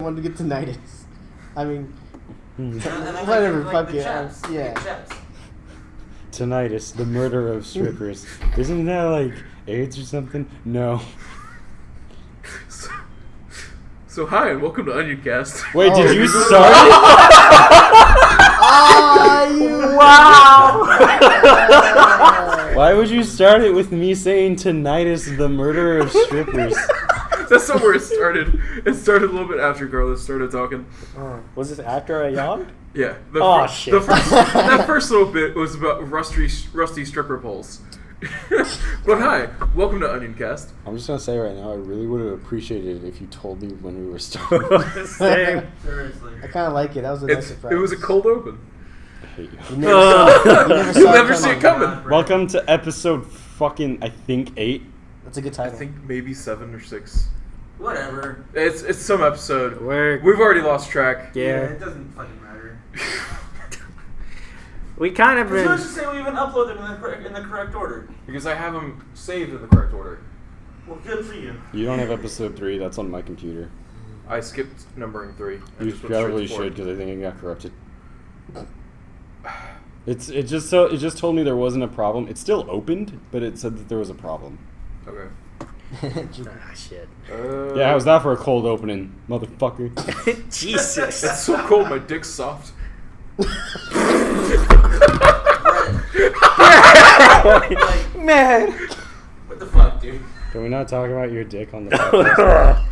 wanted to get tinnitus. I mean, whatever. Fuck The it. chaps. Yeah. The chaps. Tinnitus, the murder of strippers. Isn't that like AIDS or something? No. So hi and welcome to Onioncast. Wait, did you start it? Wow! Why would you start it with me saying tinnitus, the murder of strippers? That's not where it started. It started a little bit after Carlos started talking. Was this after I yawned? Yeah. Shit. That first little bit was about rusty stripper poles. But hi, welcome to Onioncast. I'm just gonna say right now, I really would have appreciated it if you told me when we were starting. Same. Seriously. I kind of like it. That was a nice surprise. It was a cold open. I hate you. You never You'll never see it coming. Welcome to episode fucking, I think, 8. That's a good I title. think maybe 7 or 6. Whatever. It's some episode. We're We've already lost track. yeah. It doesn't fucking matter. We kind of Let's been. just say we even upload them in the correct order. Because I have them saved in the correct order. Well, good for you. You don't have episode 3, that's on my computer. I skipped numbering 3. I You just went probably straight to 4. should, because I think it got corrupted. It just told me there wasn't a problem. It still opened, but it said that there was a problem. Okay. Shit. Yeah, how's that for a cold opening, motherfucker? Jesus. It's so cold, my dick's soft. Man. What the fuck, dude? Can we not talk about your dick on the podcast?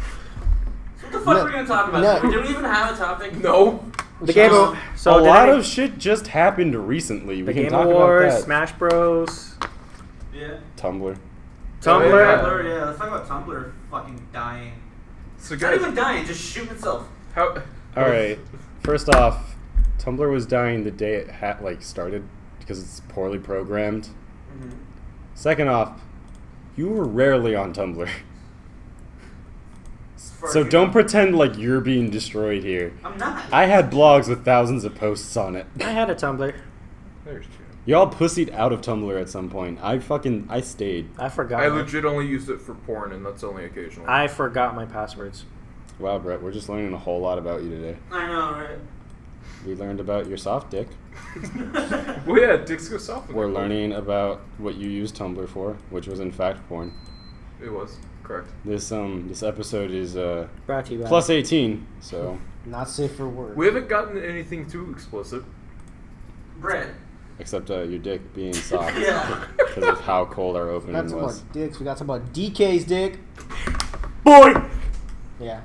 So what the fuck are we gonna talk about? No. We didn't even have a topic. No. The game. So a did lot any- of shit just happened recently. the We can Game talk Awards, about that. Smash Bros. Yeah. Tumblr. Tumblr. Tumblr, yeah. Let's talk about Tumblr fucking dying. So It's not guys, even dying, just shooting itself. how? All right. First off, Tumblr was dying the day it started because it's poorly programmed. Mm-hmm. Second off, you were rarely on Tumblr. So don't pretend like you're being destroyed here. I'm not. I had blogs with thousands of posts on it. I had a Tumblr. There's two. Y'all pussied out of Tumblr at some point. I stayed. I forgot. I legit only used it for porn, and that's only occasional. I forgot my passwords. Wow, Brett, we're just learning a whole lot about you today. I know, right? We learned about your soft dick. Well, yeah, dicks go soft. when We're they're cold. learning about what you used Tumblr for, which was in fact porn. It was correct. This episode is Brought to you by. plus 18, so Not safe for work. We haven't gotten anything too explicit. Bread. except your dick being soft Yeah. because of how cold our We got opening some was. about dicks. We got some about DK's dick. Boy. Yeah.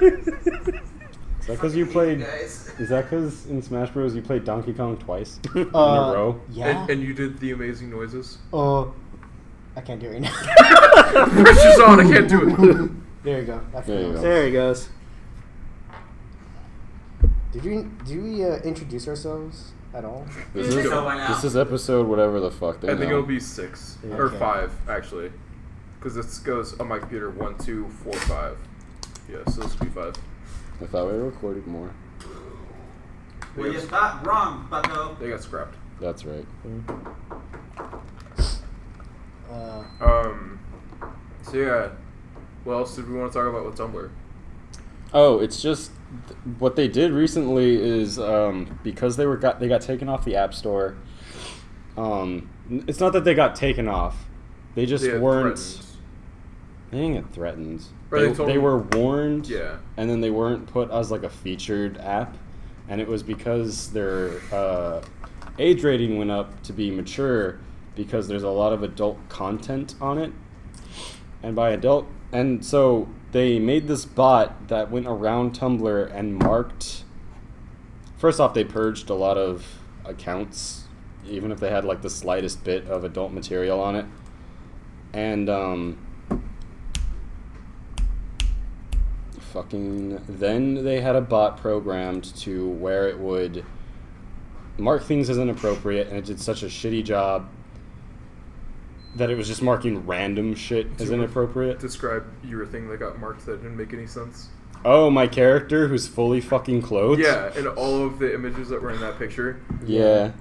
Is that because you played? Guys. Is that because in Smash Bros you played Donkey Kong twice in a row? Yeah. And you did the amazing noises. I can't do it right now. Pressure's on. I can't do it. There you go. There you go. There he goes. Did we introduce ourselves at all? This You is know by now. this is episode whatever the fuck. They I think know. it'll be 6 Yeah. or Okay. 5 actually, because this goes on my computer 1, 2, 4, 5. Yeah, so this will be 5. I thought we recorded more. Well, you thought wrong, bucko. They got scrapped. That's right. So yeah, what else did we want to talk about with Tumblr? Oh, it's just what they did recently is because they got taken off the App Store. It's not that they got taken off; they just They had weren't. threatened. They didn't get threatened. Or they told they them- were warned. Yeah. And then they weren't put as like a featured app, and it was because their age rating went up to be mature because there's a lot of adult content on it, and by adult, and so they made this bot that went around Tumblr and marked. First off, they purged a lot of accounts, even if they had like the slightest bit of adult material on it, and then they had a bot programmed to where it would mark things as inappropriate, and it did such a shitty job that it was just marking random shit as inappropriate. Describe your thing that got marked that didn't make any sense. Oh, my character who's fully fucking clothed? Yeah, and all of the images that were in that picture. Yeah.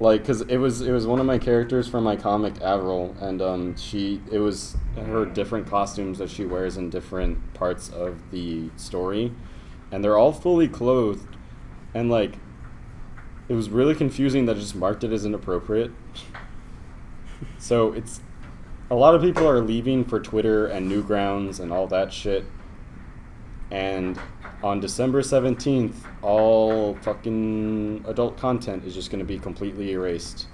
Like, cause it was one of my characters from my comic Avril, and it was her different costumes that she wears in different parts of the story, and they're all fully clothed, and like, it was really confusing that it just marked it as inappropriate. So it's a lot of people are leaving for Twitter and Newgrounds and all that shit, and on December 17th, all fucking adult content is just going to be completely erased.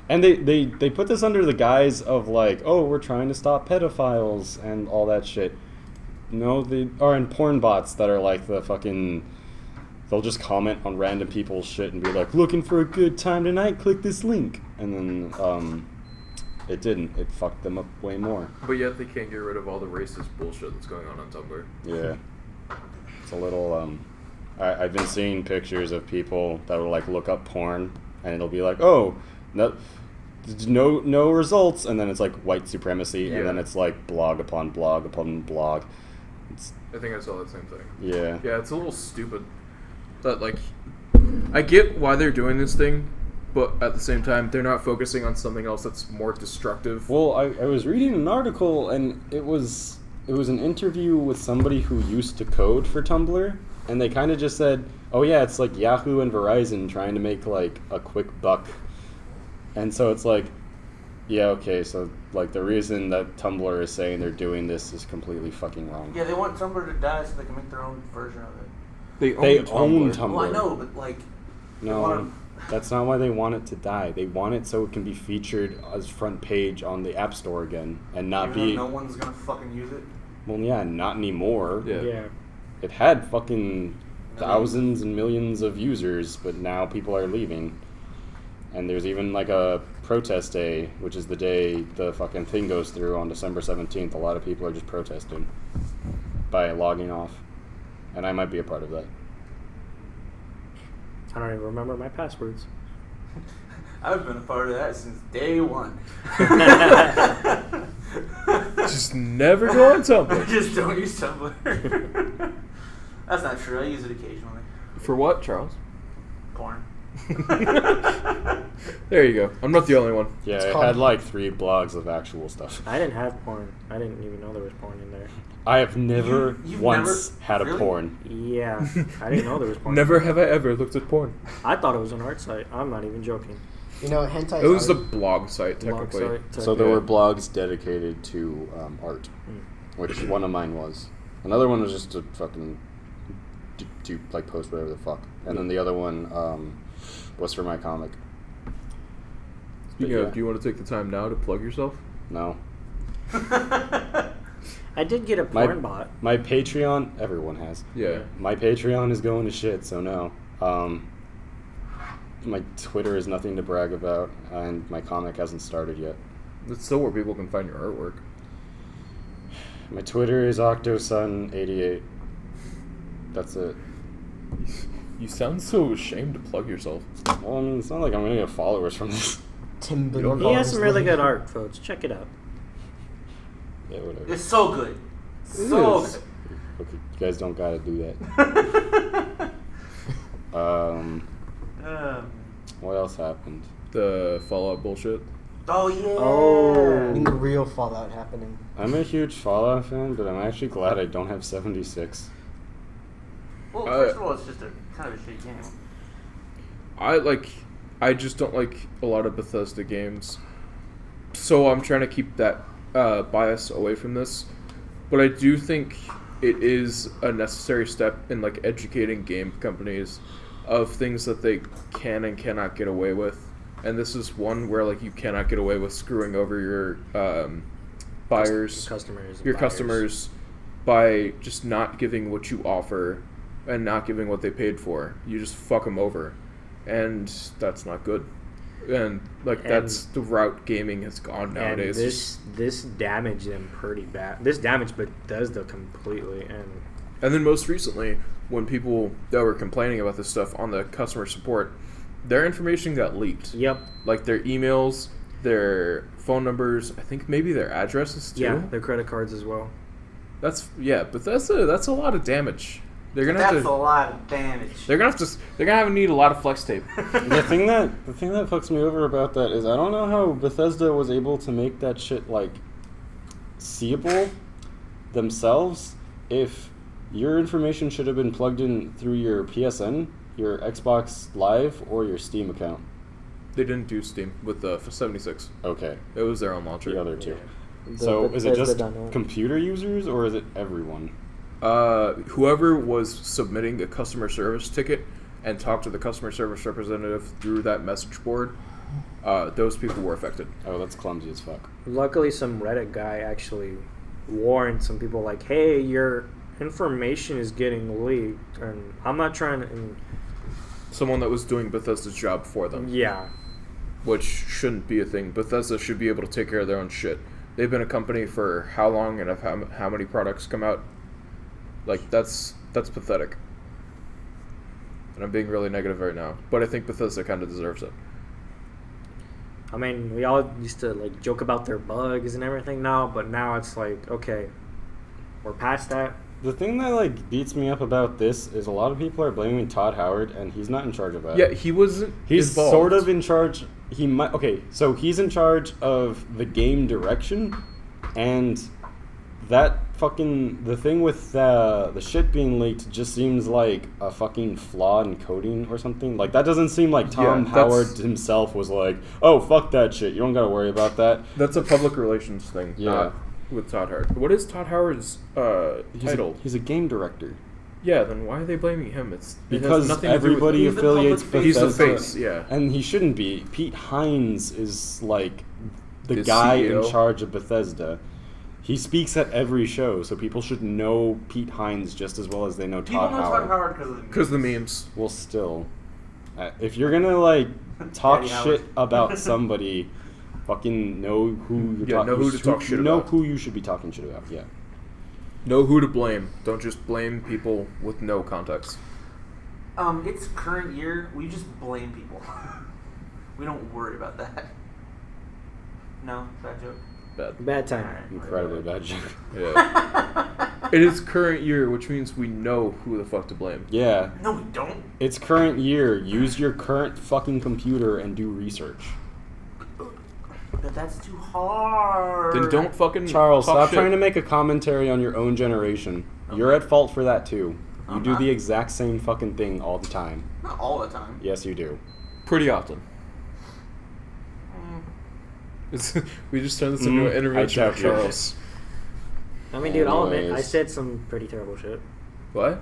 And they put this under the guise of like, oh, we're trying to stop pedophiles and all that shit. No, they are in porn bots that are like the fucking... They'll just comment on random people's shit and be like, looking for a good time tonight? Click this link. And then it didn't. It fucked them up way more. But yet they can't get rid of all the racist bullshit that's going on Tumblr. Yeah. It's a little, I've been seeing pictures of people that will, like, look up porn, and it'll be like, oh, no results, and then it's, like, white supremacy, and then it's, like, blog upon blog upon blog. I think I saw that same thing. Yeah. Yeah, it's a little stupid. That, like, I get why they're doing this thing, but at the same time, they're not focusing on something else that's more destructive. Well, I was reading an article, and it was an interview with somebody who used to code for Tumblr, and they kind of just said, oh yeah, it's like Yahoo and Verizon trying to make like a quick buck. And so it's like, yeah, okay, so like the reason that Tumblr is saying they're doing this is completely fucking wrong. Yeah, they want Tumblr to die so they can make their own version of it. They own Tumblr. Well, I know, but like... No, that's not why they want it to die. They want it so it can be featured as front page on the App Store again, and not Even be... though no one's gonna fucking use it? Well, yeah, not anymore. Yeah. It had fucking thousands and millions of users, but now people are leaving. And there's even like a protest day, which is the day the fucking thing goes through on December 17th. A lot of people are just protesting by logging off. And I might be a part of that. I don't even remember my passwords. I've been a part of that since day one. Just never go on Tumblr. Just don't use Tumblr. That's not true. I use it occasionally. For what, Charles? Porn. There you go. I'm not the only one. Yeah, It's it called- had like 3 blogs of actual stuff. I didn't have porn. I didn't even know there was porn in there. I have never You've once never- had a really? porn. Yeah, I didn't know there was porn. Never have I ever looked at porn. I thought it was an art site. I'm not even joking. You know, hentai. It was a blog site, Blog technically. site. So there Yeah. were blogs dedicated to art, which one of mine was. Another one was just to fucking do like post whatever the fuck, and then the other one was for my comic. Speaking But of, yeah. do you want to take the time now to plug yourself? No, I did get a porn bot. my Patreon, everyone has. Yeah. My Patreon is going to shit, so no. My Twitter is nothing to brag about, and my comic hasn't started yet. It's still where people can find your artwork. My Twitter is OctoSun88. That's it. You sound so ashamed to plug yourself. Well, I mean, it's not like I'm gonna get followers from this. Tim You don't He has some really good art, folks. Check it out. Yeah, whatever. It's so good. It So is. Okay, you guys don't gotta do that. good. What else happened? The Fallout bullshit. Oh yeah. Oh. I mean, the real Fallout happening. I'm a huge Fallout fan, but I'm actually glad I don't have 76. Well, first of all, it's just a kind of a shitty game. I just don't like a lot of Bethesda games. So I'm trying to keep that bias away from this. But I do think it is a necessary step in like educating game companies of things that they can and cannot get away with. And this is one where like you cannot get away with screwing over your buyers, your customers by just not giving what you offer and not giving what they paid for. You just fuck them over. And that's not good. And that's the route gaming has gone nowadays. And this damaged them pretty bad. This damaged Bethesda completely. And then most recently, when people that were complaining about this stuff on the customer support, their information got leaked. Yep. Like their emails, their phone numbers, I think maybe their addresses too. Yeah, their credit cards as well. But that's a lot of damage. They're gonna That's have a to. lot of damage. They're gonna need a lot of flex tape. The thing that fucks me over about that is I don't know how Bethesda was able to make that shit like seeable themselves if your information should have been plugged in through your PSN, your Xbox Live, or your Steam account. They didn't do Steam with the 76. Okay, It was their own launcher. the other two. The So is it Bethesda just done it. computer users or is it everyone? Whoever was submitting a customer service ticket and talked to the customer service representative through that message board, those people were affected. Oh, that's clumsy as fuck. Luckily, some Reddit guy actually warned some people, like, hey, your information is getting leaked, and I'm not trying to... And Someone that was doing Bethesda's job for them, yeah. which shouldn't be a thing. Bethesda should be able to take care of their own shit. They've been a company for how long and how many products come out? Like, that's pathetic. And I'm being really negative right now. But I think Bethesda kind of deserves it. I mean, we all used to, like, joke about their bugs and everything now, but now it's like, okay, we're past that. The thing that like beats me up about this is a lot of people are blaming Todd Howard, and he's not in charge of that. Yeah, he wasn't He's involved. sort of in charge. He might. Okay, so he's in charge of the game direction, and that fucking the thing with the shit being leaked just seems like a fucking flaw in coding or something. Like that doesn't seem like Tom Yeah, Howard that's- himself was like, oh fuck that shit. You don't gotta worry about that. That's a public relations thing. Yeah. Not with Todd Howard. What is Todd Howard's title? He's a game director. Yeah, then why are they blaming him? It has Because nothing to do everybody He's the affiliates public He's the Bethesda. face, yeah. And he shouldn't be. Pete Hines is like the The guy in CEO. charge of Bethesda. He speaks at every show, so people should know Pete Hines just as well as they know People Todd know Howard. Todd Howard because of the Because the memes. Well, still, if you're gonna like talk Daddy shit Howard. about somebody, fucking know who you're Yeah, talking. know who to talk shit know about. who you should be talking shit about. Yeah. Know who to blame. Don't just blame people with no context. It's current year. We just blame people. We don't worry about that. No, bad joke. Bad. Bad time. Alright. Incredibly bad joke. Yeah. It is current year, which means we know who the fuck to blame. Yeah. No, we don't. It's current year. Use your current fucking computer and do research. But that's too hard. Then don't fucking Charles, talk stop shit. trying to make a commentary on your own generation. You're at fault for that too. You I'm do not. the exact same fucking thing all the time. Not all the time. Yes, you do. Pretty often. We just turned this into an intervention I with doubt you. Charles. I mean, dude, I'll admit, I Anyways. said some pretty terrible shit. What?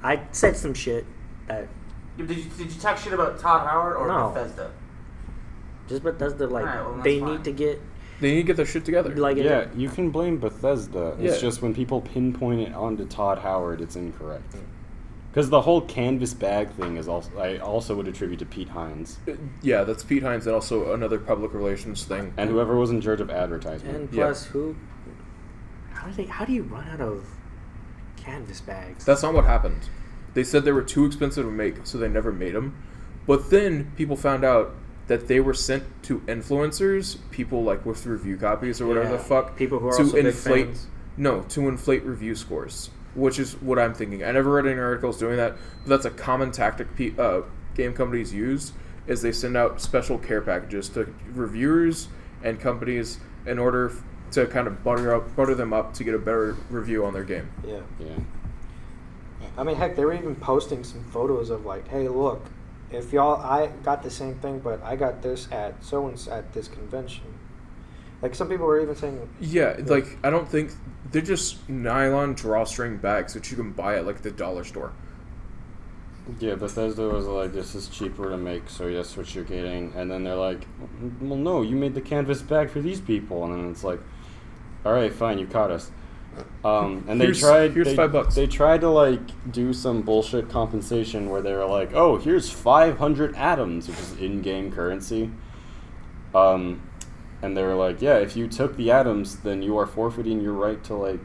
I said some shit that Did you talk shit about Todd Howard or No. Bethesda? just Bethesda, like, Alright, well, that's they fine. need to get, They need to get their shit together. like, Yeah, you can blame Bethesda. It's Yeah. just when people pinpoint it onto Todd Howard, it's incorrect. Because the whole canvas bag thing is also I also would attribute to Pete Hines Yeah, that's Pete Hines and also another public relations thing. and whoever was in charge of advertisement. and Yeah. plus, how do you run out of canvas bags? That's not what happened. They said they were too expensive to make, so they never made them. But then people found out that they were sent to influencers, people like with review copies or whatever Yeah, the fuck, people who are to also big inflate. fans. No, to inflate review scores, which is what I'm thinking. I never read any articles doing that, but that's a common tactic game companies use. Is they send out special care packages to reviewers and companies in order to kind of butter them up to get a better review on their game. Yeah. Yeah. I mean, heck, they were even posting some photos of, like, hey, look, if I got the same thing, but I got this at at this convention. Like, some people were even saying, Yeah, like I don't think they're just nylon drawstring bags that you can buy at like the dollar store. Yeah, Bethesda was like, this is cheaper to make, so that's what you're getting. And then they're like, well, no, you made the canvas bag for these people. And then it's like, all right, fine, you caught us. And Here's here's $5. They tried to like do some bullshit compensation where they were like, oh, here's 500 atoms, which is in-game currency. And they were like, yeah, if you took the atoms, then you are forfeiting your right to like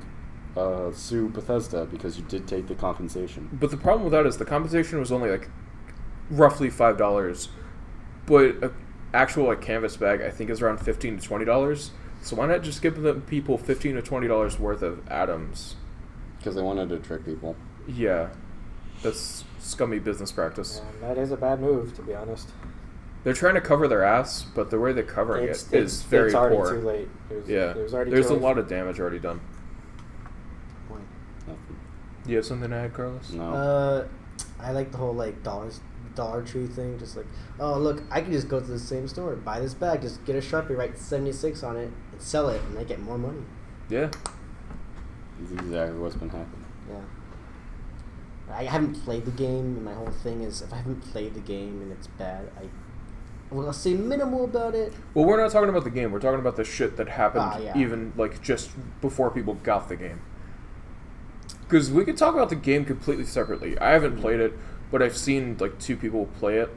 sue Bethesda because you did take the compensation. But the problem with that is the compensation was only like roughly $5, but an actual like canvas bag I think is around $15 to $20. So why not just give them people $15 to $20 worth of atoms Because they wanted to trick people. Yeah, that's scummy business practice. And that is a bad move, to be honest. They're trying to cover their ass, but the way they're covering it is very It's already poor. too late. Yeah, It was already there's too a late. lot of damage already done. Nothing. Do you have something to add, Carlos? No. I like the whole like Dollar Tree thing. Just like, oh look, I can just go to the same store, buy this bag, just get a Sharpie, write 76 on it, and sell it, and I get more money. Yeah. That's exactly what's been happening. Yeah. I haven't played the game, and my whole thing is if I haven't played the game and it's bad, I'll say minimal about it. Well, we're not talking about the game. We're talking about the shit that happened Yeah. even like just before people got the game. Because we could talk about the game completely separately. I haven't played it, but I've seen like 2 people play it.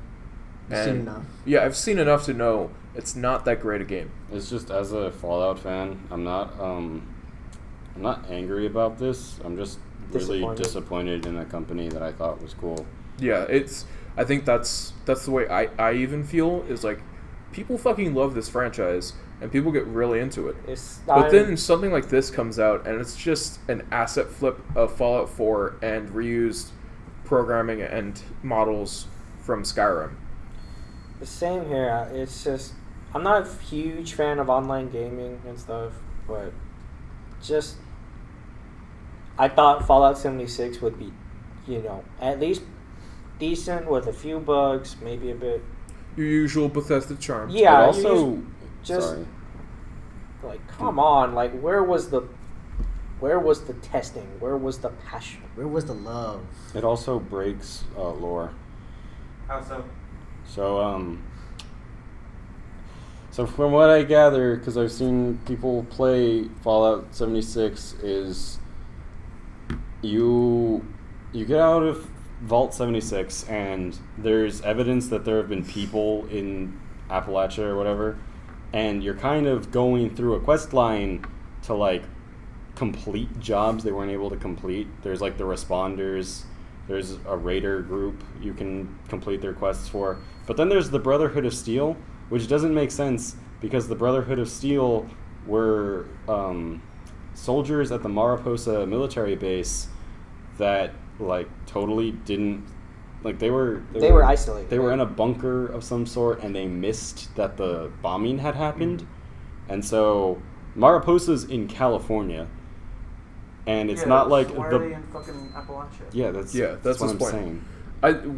You've seen enough. Yeah, I've seen enough to know it's not that great a game. It's just as a Fallout fan, I'm not angry about this. I'm just really disappointed in a company that I thought was cool. Yeah, I think that's the way I even feel is like people fucking love this franchise and people get really into it. But then something like this comes out and it's just an asset flip of Fallout 4 and reused programming and models from Skyrim. The same here. It's just I'm not a huge fan of online gaming and stuff, but just I thought Fallout 76 would be, at least decent with a few bugs, maybe a bit. Your usual Bethesda charm. Yeah, It also, just sorry. like come on, like where was the testing? Where was the passion? Where was the love? It also breaks lore. How so? So from what I gather, because I've seen people play Fallout 76, is you get out of Vault 76 and there's evidence that there have been people in Appalachia or whatever, and you're kind of going through a quest line to like complete jobs they weren't able to complete. There's like the responders, there's a raider group you can complete their quests for, but then there's the Brotherhood of Steel, which doesn't make sense because the Brotherhood of Steel were soldiers at the Mariposa military base that like totally didn't like they were isolated. They were in a bunker of some sort and they missed that the bombing had happened. And so Mariposa's in California. And it's not like why are they in fucking Appalachia? Yeah, that's that's what his I'm point. saying.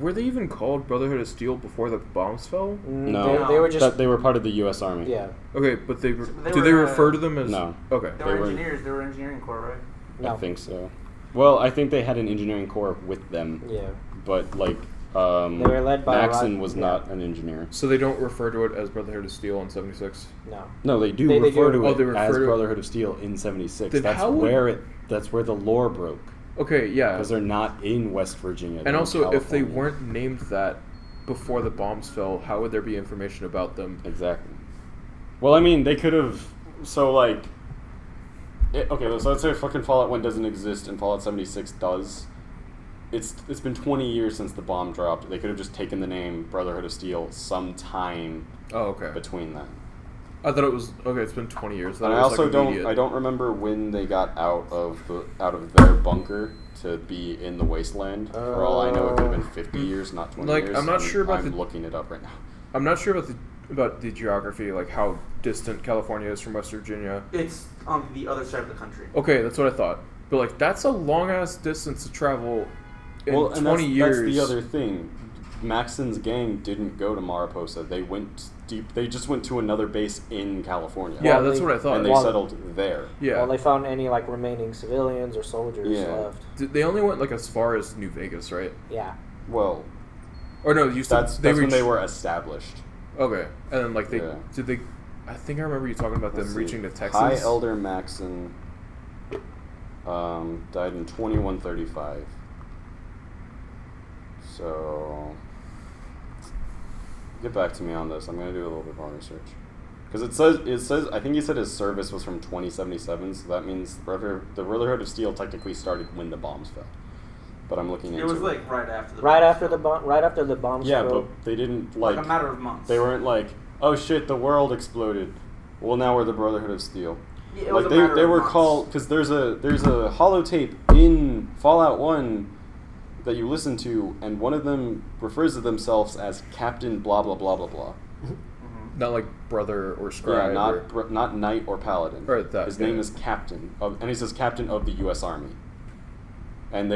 Were they even called Brotherhood of Steel before the bombs fell? No, they were just they were part of the U.S. Army. yeah. Okay, but They did were, they refer to them as No. Okay. They They were were- engineers. They were engineering corps, right? No. I think so. Well, I think they had an engineering corps with them, Yeah. but like They were led by Maxon Rod- was yeah. not an engineer. So they don't refer to it as Brotherhood of Steel in 76? No. No, they do They refer do. to Oh, it they refer as to it- Brotherhood of Steel in '76. Then how would- That's where the lore broke Okay, yeah. because they're not in West Virginia. they're And in also, if they California. weren't named that before the bombs fell, how would there be information about them? Exactly. Well, I mean, they could have. So like, okay, so let's say fucking Fallout 1 doesn't exist and Fallout 76 does. It's been 20 years since the bomb dropped. They could have just taken the name Brotherhood of Steel sometime Oh, okay. between that. I thought it was okay. It's been 20 years. That And I was, also like, don't. immediate. I don't remember when they got out of their bunker to be in the wasteland. For all I know, it could have been 50 years, not 20 Like, years. I'm not and sure about I'm the- looking it up right now. I'm not sure about the geography, like how distant California is from West Virginia. It's on the other side of the country. Okay, that's what I thought. But like, that's a long ass distance to travel in Well, and 20 years. That's the other thing. Maxon's gang didn't go to Mariposa. They went deep. They just went to another base in California. Yeah, Well, that's they- what I thought. and they Well- settled there. Yeah. Well, they found any like remaining civilians or soldiers Yeah. left. They only went like as far as New Vegas, right? Yeah. Well, Or no, you said that's when reached- they were established. Okay, and then like they Yeah. did they. I think I remember you talking about them Let's see. reaching to Texas. High Elder Maxon died in 2135. So, get back to me on this. I'm gonna do a little bit more research because it says I think he said his service was from 2077, so that means the Brotherhood of Steel technically started when the bombs fell. But I'm looking into It was like right after the Right bombs after the fell. right after the bombs yeah, fell. but they didn't like a matter of months. They weren't like, oh shit, the world exploded. Well, now we're the Brotherhood of Steel. Yeah, it was Like a matter they of were months. called because there's a holotape in Fallout 1 that you listen to, and one of them refers to themselves as Captain blah blah blah blah blah. Not like brother or scribe. Yeah, or, not knight or paladin. Or that, His yeah. name is Captain, and he says Captain of the U.S. Army. And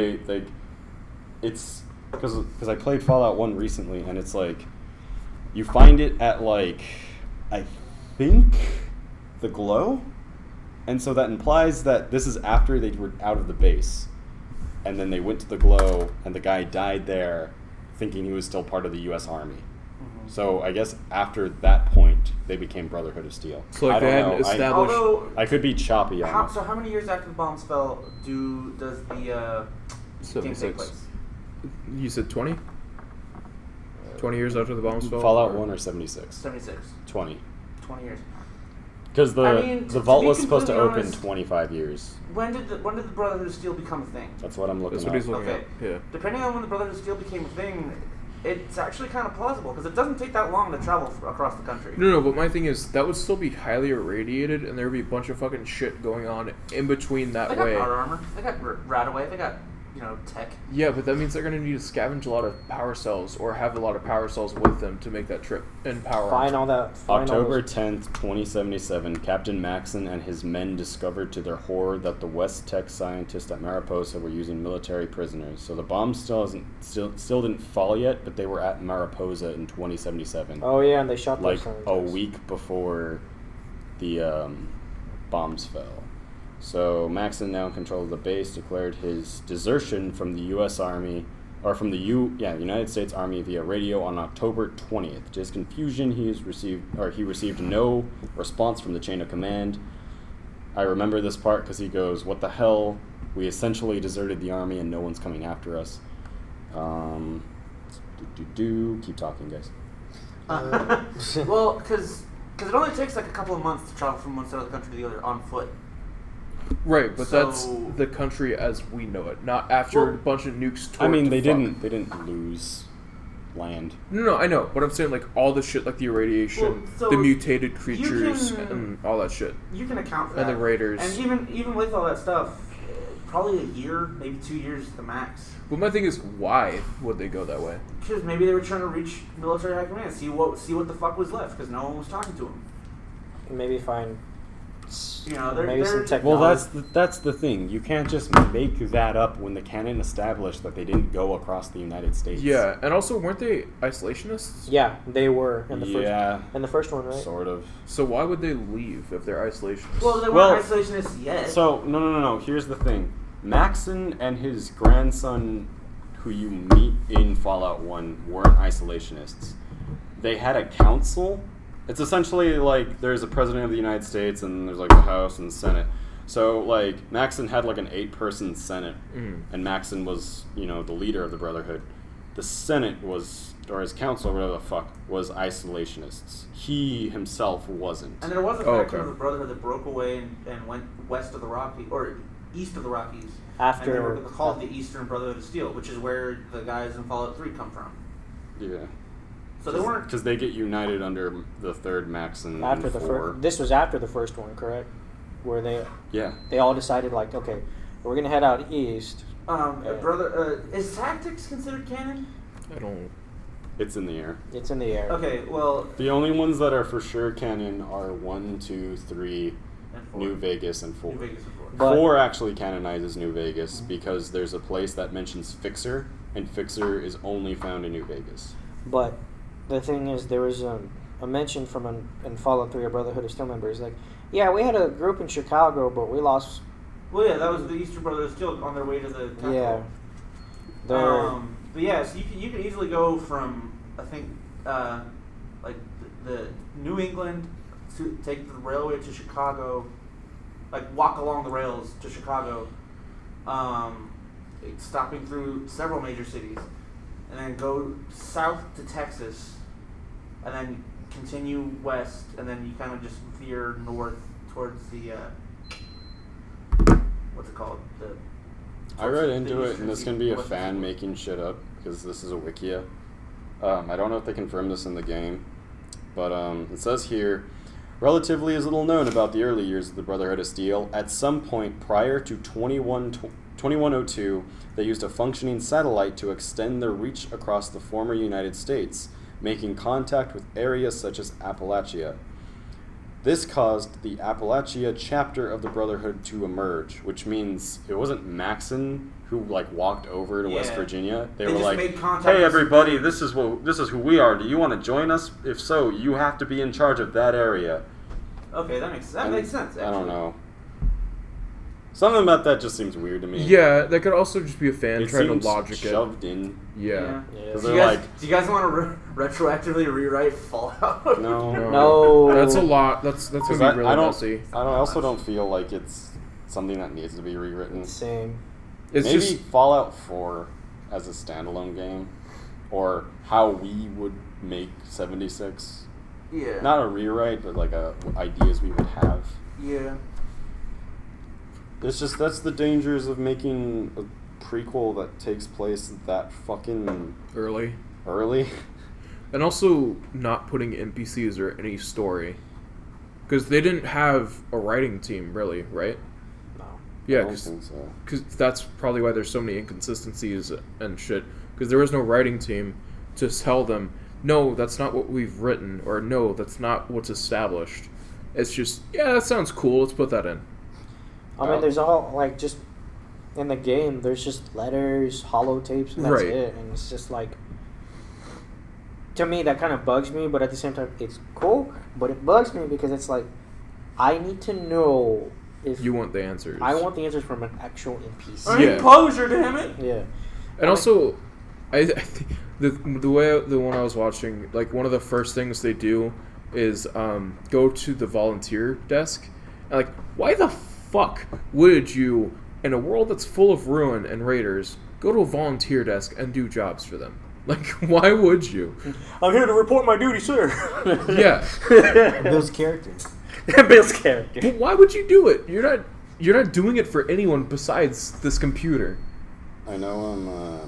it's because I played Fallout 1 recently, and it's like you find it at like I think the Glow, and so that implies that this is after they were out of the base, and then they went to the Glow, and the guy died there, thinking he was still part of the U.S. Army. So I guess after that point, they became Brotherhood of Steel. So like I they don't hadn't know. established. I could be choppy on it. So how many years after the bombs fell does the game take 76. place? You said 20? 20 years after the bombs fell? Fallout 1 or 76? 76. 20. 20 years. Because the I mean, the to vault be was supposed to completely open honest- 25 years. When did the Brotherhood of Steel become a thing? That's what I'm looking That's what he's at. looking Okay. at. Yeah. Depending on when the Brotherhood of Steel became a thing, it's actually kind of plausible because it doesn't take that long to travel across the country. No, but my thing is, that would still be highly irradiated, and there would be a bunch of fucking shit going on in between that They got way. power armor. They got Radaway. They got tech. Yeah, but that means they're going to need to scavenge a lot of power cells, or have a lot of power cells with them to make that trip and power. Find all that. Find all October those- 10th, 2077, Captain Maxon and his men discovered to their horror that the West Tech scientists at Mariposa were using military prisoners. So the bomb still didn't fall yet, but they were at Mariposa in 2077. Oh yeah, and they shot like those a scientists. week before the bombs fell. So Maxon, now in control of the base, declared his desertion from the U.S. Army, or from the United States Army via radio on October 20th. To his confusion, he received no response from the chain of command. I remember this part because he goes, "What the hell? We essentially deserted the army, and no one's coming after us." Keep talking, guys. Well, because it only takes like a couple of months to travel from one side of the country to the other on foot. Right, but that's So- the country as we know it, not after Well, a bunch of nukes. I mean, torqued they the fuck. didn't lose land. No, I know, but I'm saying like all the shit, like the irradiation, Well, so the mutated creatures, can- and all that shit. You can account for And that. the raiders. And even with all that stuff, probably a year, maybe 2 years at the max. But my thing is, why would they go that way? Because maybe they were trying to reach military high command, see what the fuck was left, because no one was talking to them. Maybe find. Maybe some they're technology. Well, that's the thing. You can't just make that up when the canon established that they didn't go across the United States. Yeah, and also weren't they isolationists? Yeah, they were in the Yeah, first. In the first one, right? sort of. So why would they leave if they're isolationists? Well, they Well, weren't isolationists yet. So no. Here's the thing: Maxon and his grandson, who you meet in Fallout 1, weren't isolationists. They had a council. It's essentially like there's a president of the United States and there's like a House and Senate. So like Maxon had like an 8-person Senate, and Maxon was the leader of the Brotherhood. The Senate was, or his council, whatever the fuck, was isolationists. He himself wasn't. and there was a Oh, faction okay. of the Brotherhood that broke away and went west of the Rockies, or east of the Rockies. After- and they were called the Eastern Brotherhood of Steel, which is where the guys in Fallout 3 come from. Yeah. So they weren't. Because they get united under the third Maxon. After and the 4. first. This was after the first one, correct? Where Yeah. they all decided like, okay, we're gonna head out east. Is Tactics considered canon? I don't. It's in the air. It's in the air. Okay, well, The only ones that are for sure canon are 1, 2, 3, and 4. New Vegas, and 4. New Vegas and 4. But- 4 actually canonizes New Vegas because there's a place that mentions Fixer, and Fixer is only found in New Vegas. But the thing is, there was a mention from in Fallout 3, a Brotherhood of Steel members, like, yeah, we had a group in Chicago, but we lost. Well, yeah, that was the Eastern Brotherhood of Steel on their way to the capital. Yeah. They're, But yeah, so you can easily go from, I think, like the New England to take the railway to Chicago, like walk along the rails to Chicago, stopping through several major cities, and then go south to Texas, and then continue west, and then you kind of just veer north towards the what's it called? I read into it, Eastern and this can be a Western fan Seaboard. making shit up because this is a wikia. I don't know if they confirmed this in the game, but it says here, Relatively is little known about the early years of the Brotherhood of Steel. At some point prior to 2102, they used a functioning satellite to extend their reach across the former United States, making contact with areas such as Appalachia. This caused the Appalachia chapter of the Brotherhood to emerge, which means it wasn't Maxon who walked over to West Yeah. Virginia. They They were just like, made contact "Hey with- everybody, this is who we are. Do you want to join us? If so, you have to be in charge of that area." Okay, that makes And sense. Actually. I don't know. Something about that just seems weird to me. Yeah, that could also just be a fan It trying seems to logic it. shoved in. Yeah. Yeah. Because Do they're you guys, like, do you guys want to retroactively rewrite Fallout? no. No. That's a lot. That's gonna 'Cause be I really don't. messy. I also don't feel like it's something that needs to be rewritten. Same. It's Maybe just Fallout 4 as a standalone game, or how we would make 76. Yeah. Not a rewrite, but ideas we would have. Yeah. It's just that's the dangers of making a prequel that takes place that fucking early. early. And also not putting NPCs or any story. Because they didn't have a writing team, really, right? No. Yeah, I don't think so. because that's probably why there's so many inconsistencies and shit. Because there was no writing team to tell them, no, that's not what we've written, or no, that's not what's established. It's just, yeah, that sounds cool, let's put that in. I mean, there's all just in the game. There's just letters, holotapes, and that's Right. it. And it's just to me, that kind of bugs me. But at the same time, it's cool. But it bugs me because it's I need to know if You want the answers. I want the answers from an actual NPC. I need Yeah. closure, damn it. Yeah. And also, I think the one I was watching, one of the first things they do is go to the volunteer desk. And why the fuck would you, in a world that's full of ruin and raiders, go to a volunteer desk and do jobs for them? Why would you? I'm here to report my duty, sir. Yeah, Bill's characters. Bill's character. but why would you do it? You're not doing it for anyone besides this computer. I know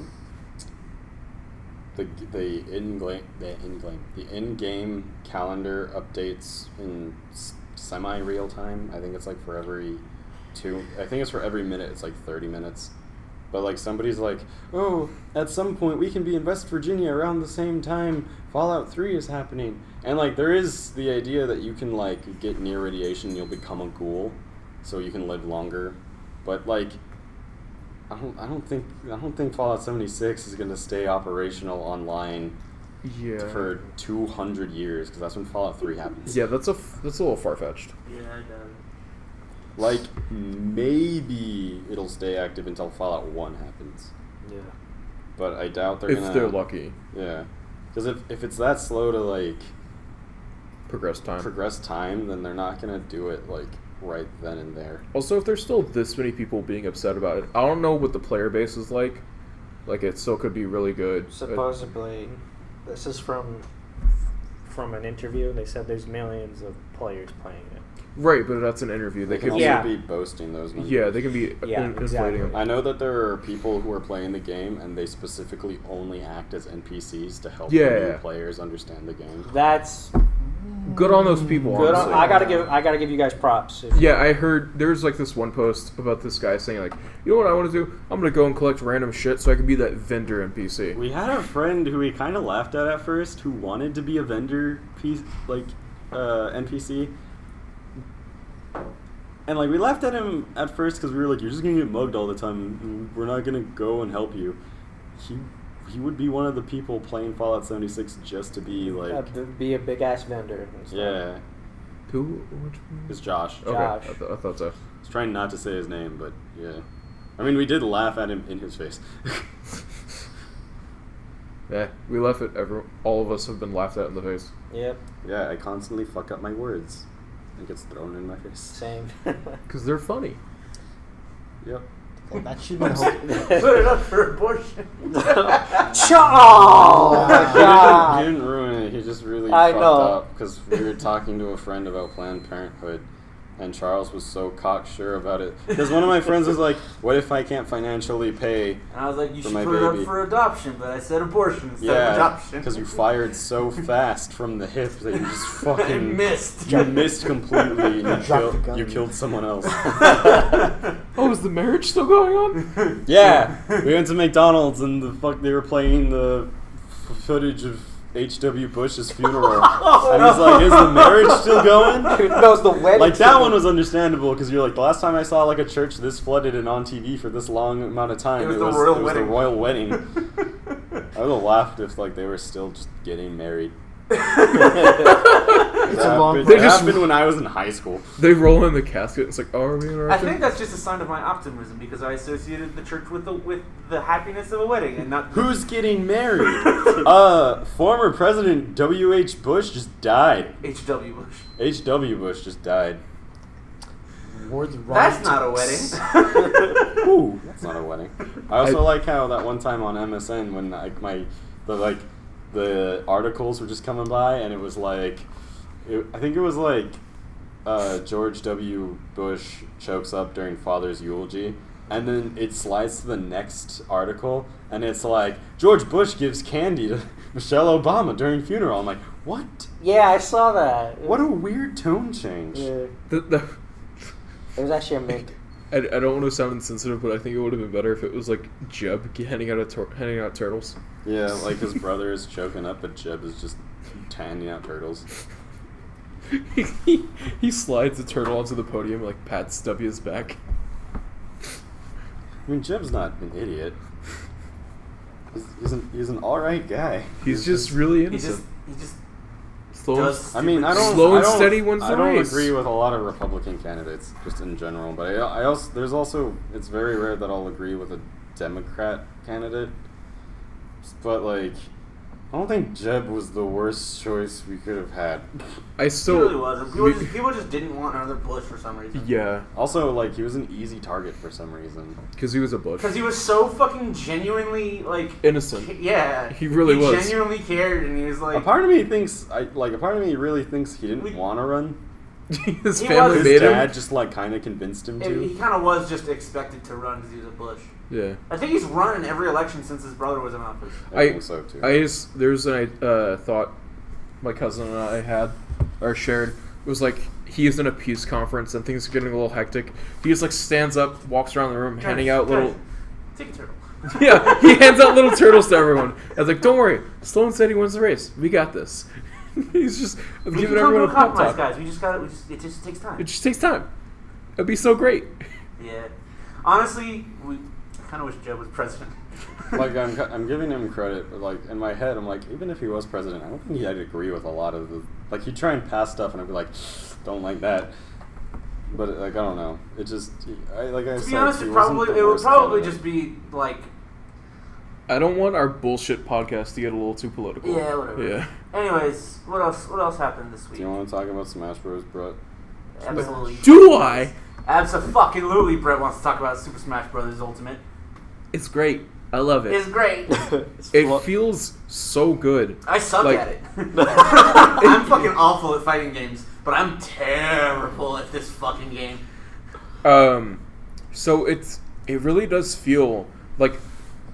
the in-game calendar updates in semi-real time. I think it's for every for every minute it's 30 minutes. But somebody's oh, at some point we can be in West Virginia around the same time Fallout 3 is happening. And there is the idea that you can get near radiation, you'll become a ghoul, so you can live longer. But I don't think Fallout 76 is going to stay operational online Yeah. for 200 years, because that's when Fallout 3 happens. Yeah, that's a little far fetched. Yeah, it does. Maybe it'll stay active until Fallout 1 happens, Yeah. but I doubt they're If gonna. they're lucky. Yeah, because if it's that slow to Progress time. progress time, then they're not gonna do it right then and there. Also, if there's still this many people being upset about it, I don't know what the player base is like. It still could be really good. Supposedly, this is from an interview. They said there's millions of players playing it. Right, but that's an interview. They They can could also Yeah. be boasting those numbers. Yeah, they can be Yeah, inflating exactly. them. I know that there are people who are playing the game and they specifically only act as NPCs to help the Yeah. new players understand the game. That's Good on those people, good. honestly. I gotta give you guys props. Yeah, I heard there's this one post about this guy saying you know what I want to do? I'm gonna go and collect random shit so I can be that vendor NPC. We had a friend who we kind of laughed at first who wanted to be a vendor NPC. And we laughed at him at first because we were you're just gonna get mugged all the time. We're not gonna go and help you. He would be one of the people playing Fallout 76 just to be be a big ass vendor. And stuff. yeah. Who? Which one? It's Josh. Okay, Josh. I thought so. I was trying not to say his name, but yeah. I mean, we did laugh at him in his face. Yeah, we laugh at all of us have been laughed at in the face. Yep. Yeah, I constantly fuck up my words. It gets thrown in my face. Same. Because they're funny. Yep. Well, that should be the Put it up for abortion. Oh my He god. didn't ruin it. He just really I fucked know. up because we were talking to a friend about Planned Parenthood, And Charles was so cocksure about it. Because one of my friends was like, what if I can't financially pay And I was like, you for should my put it baby? up for adoption, but I said abortion instead of Yeah, adoption. because you fired so fast from the hip that you just I fucking... missed. You missed completely and Dropped the gun. you killed someone else. Oh, is the marriage still going on? Yeah, we went to McDonald's and they were playing the footage of H.W. Bush's funeral, and he's like, "Is the marriage still going?" Dude, that was the wedding. Like that one was understandable because you're like, the last time I saw like a church this flooded and on TV for this long amount of time, It was the royal wedding. the royal wedding. I would have laughed if like they were still just getting married. It's a long. It They just- happened when I was in high school. They roll in the casket. It's like, oh, are we I interrupting? think that's just a sign of my optimism because I associated the church with the happiness of a wedding and not Who's getting married? Former President W.H. Bush just died. H.W. Bush. H.W. Bush just died. Words wrong. That's not a wedding. Ooh, that's not a wedding. I also like how that one time on MSN when the articles were just coming by and it was like, I think it was like George W. Bush chokes up during father's eulogy, and then it slides to the next article and it's like George Bush gives candy to Michelle Obama during funeral. I'm like, what? Yeah, I saw that. What a weird tone change. Yeah, The- it was actually a mint. I don't want to sound insensitive, but I think it would have been better if it was like Jeb handing out turtles. Yeah, like his brother is choking up, but Jeb is just handing out turtles. he slides the turtle onto the podium, like pats W's back. I mean, Jeb's not an idiot. He's an all right guy. He's just really He innocent. just Slow. does. I mean, I don't. Slow and I don't- steady wins I the don't race. agree with a lot of Republican candidates, just in general. But I also there's also it's very rare that I'll agree with a Democrat candidate. But like, I don't think Jeb was the worst choice we could have had. I He still. really wasn't. People just didn't want another Bush for some reason. Yeah, Also, like, he was an easy target for some reason. because he was a Bush. Because he was so fucking genuinely like Innocent. Yeah, He really was. genuinely cared, and he was like. A part of me thinks, a part of me really thinks he didn't We- want to run. His He family was- His made him. dad just like kind of convinced him to. He kind of was just expected to run because he was a Bush. Yeah. I think he's run in every election since his brother was in office. I think so too. There's an thought my cousin and I had or shared. It was like he is in a peace conference and things are getting a little hectic. He just like stands up, walks around the room, handing out little. Take a turtle. Yeah, he hands out little turtles to everyone. I was like, "Don't worry, slow and steady wins the race. We got this." He's just We giving can come everyone to a a pep compromise, talk. guys. We just got it. It just takes time. It just takes time. It'd be so great. Yeah. Honestly, I kind of wish Joe was president. Like I'm giving him credit, but like in my head, I'm like, even if he was president, I don't think I'd agree with a lot of the. Like he'd try and pass stuff, and I'd be like, don't like that. But like I don't know, it just like I To said, be honest, he it wasn't the would worst probably candidate. just be like. I don't want our bullshit podcast to get a little too political. Yeah, whatever. Yeah. Anyways, what else happened this Do week? you want to talk about Smash Bros, Brett? Absolutely. Do I? Absolutely, Brett wants to talk about Super Smash Bros. Ultimate. It's great. I love it. It's great. It feels so good. I suck Like- at it. I'm fucking awful at fighting games, but I'm terrible at this fucking game. So it really does feel like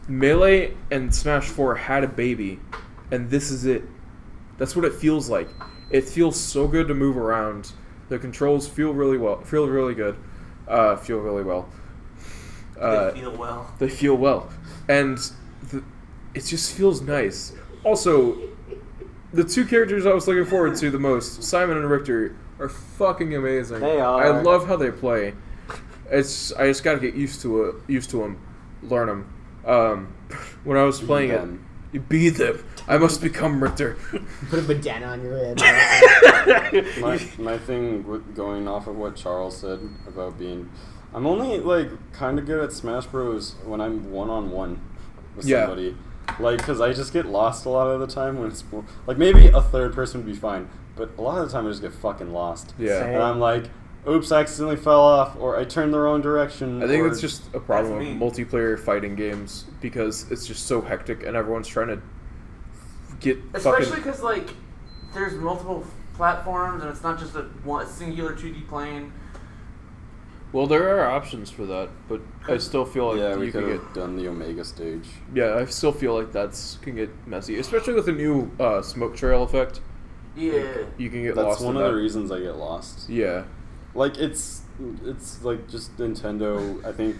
Melee and Smash 4 had a baby, and this is it. That's what it feels like. It feels so good to move around. The controls feel really well. Feel really good. Feel really well. They feel well. They feel well, and it just feels nice. Also, the two characters I was looking forward to the most, Simon and Richter, are fucking amazing. They are. I love how they play. I just gotta get used to them, learn them. When I was playing them. it, be them. I must become Richter. Put a bandana on your head. My thing with going off of what Charles said about being, I'm only like kind of good at Smash Bros when I'm one-on-one with Yeah. somebody, like because I just get lost a lot of the time when it's more, like maybe a third person would be fine, but a lot of the time I just get fucking lost. Yeah. Same. And I'm like, oops, I accidentally fell off, or I turned the wrong direction. I think or, it's just a problem That's with me. multiplayer fighting games because it's just so hectic and everyone's trying to get Especially fucking. because like there's multiple platforms and it's not just a singular 2D plane. Well, there are options for that, but I still feel like Yeah, we you could can have get. done the Omega stage. Yeah, I still feel like can get messy, especially with the new smoke trail effect. Yeah. You can get That's lost one in of that. the reasons I get lost. Yeah. Like it's like just Nintendo. I think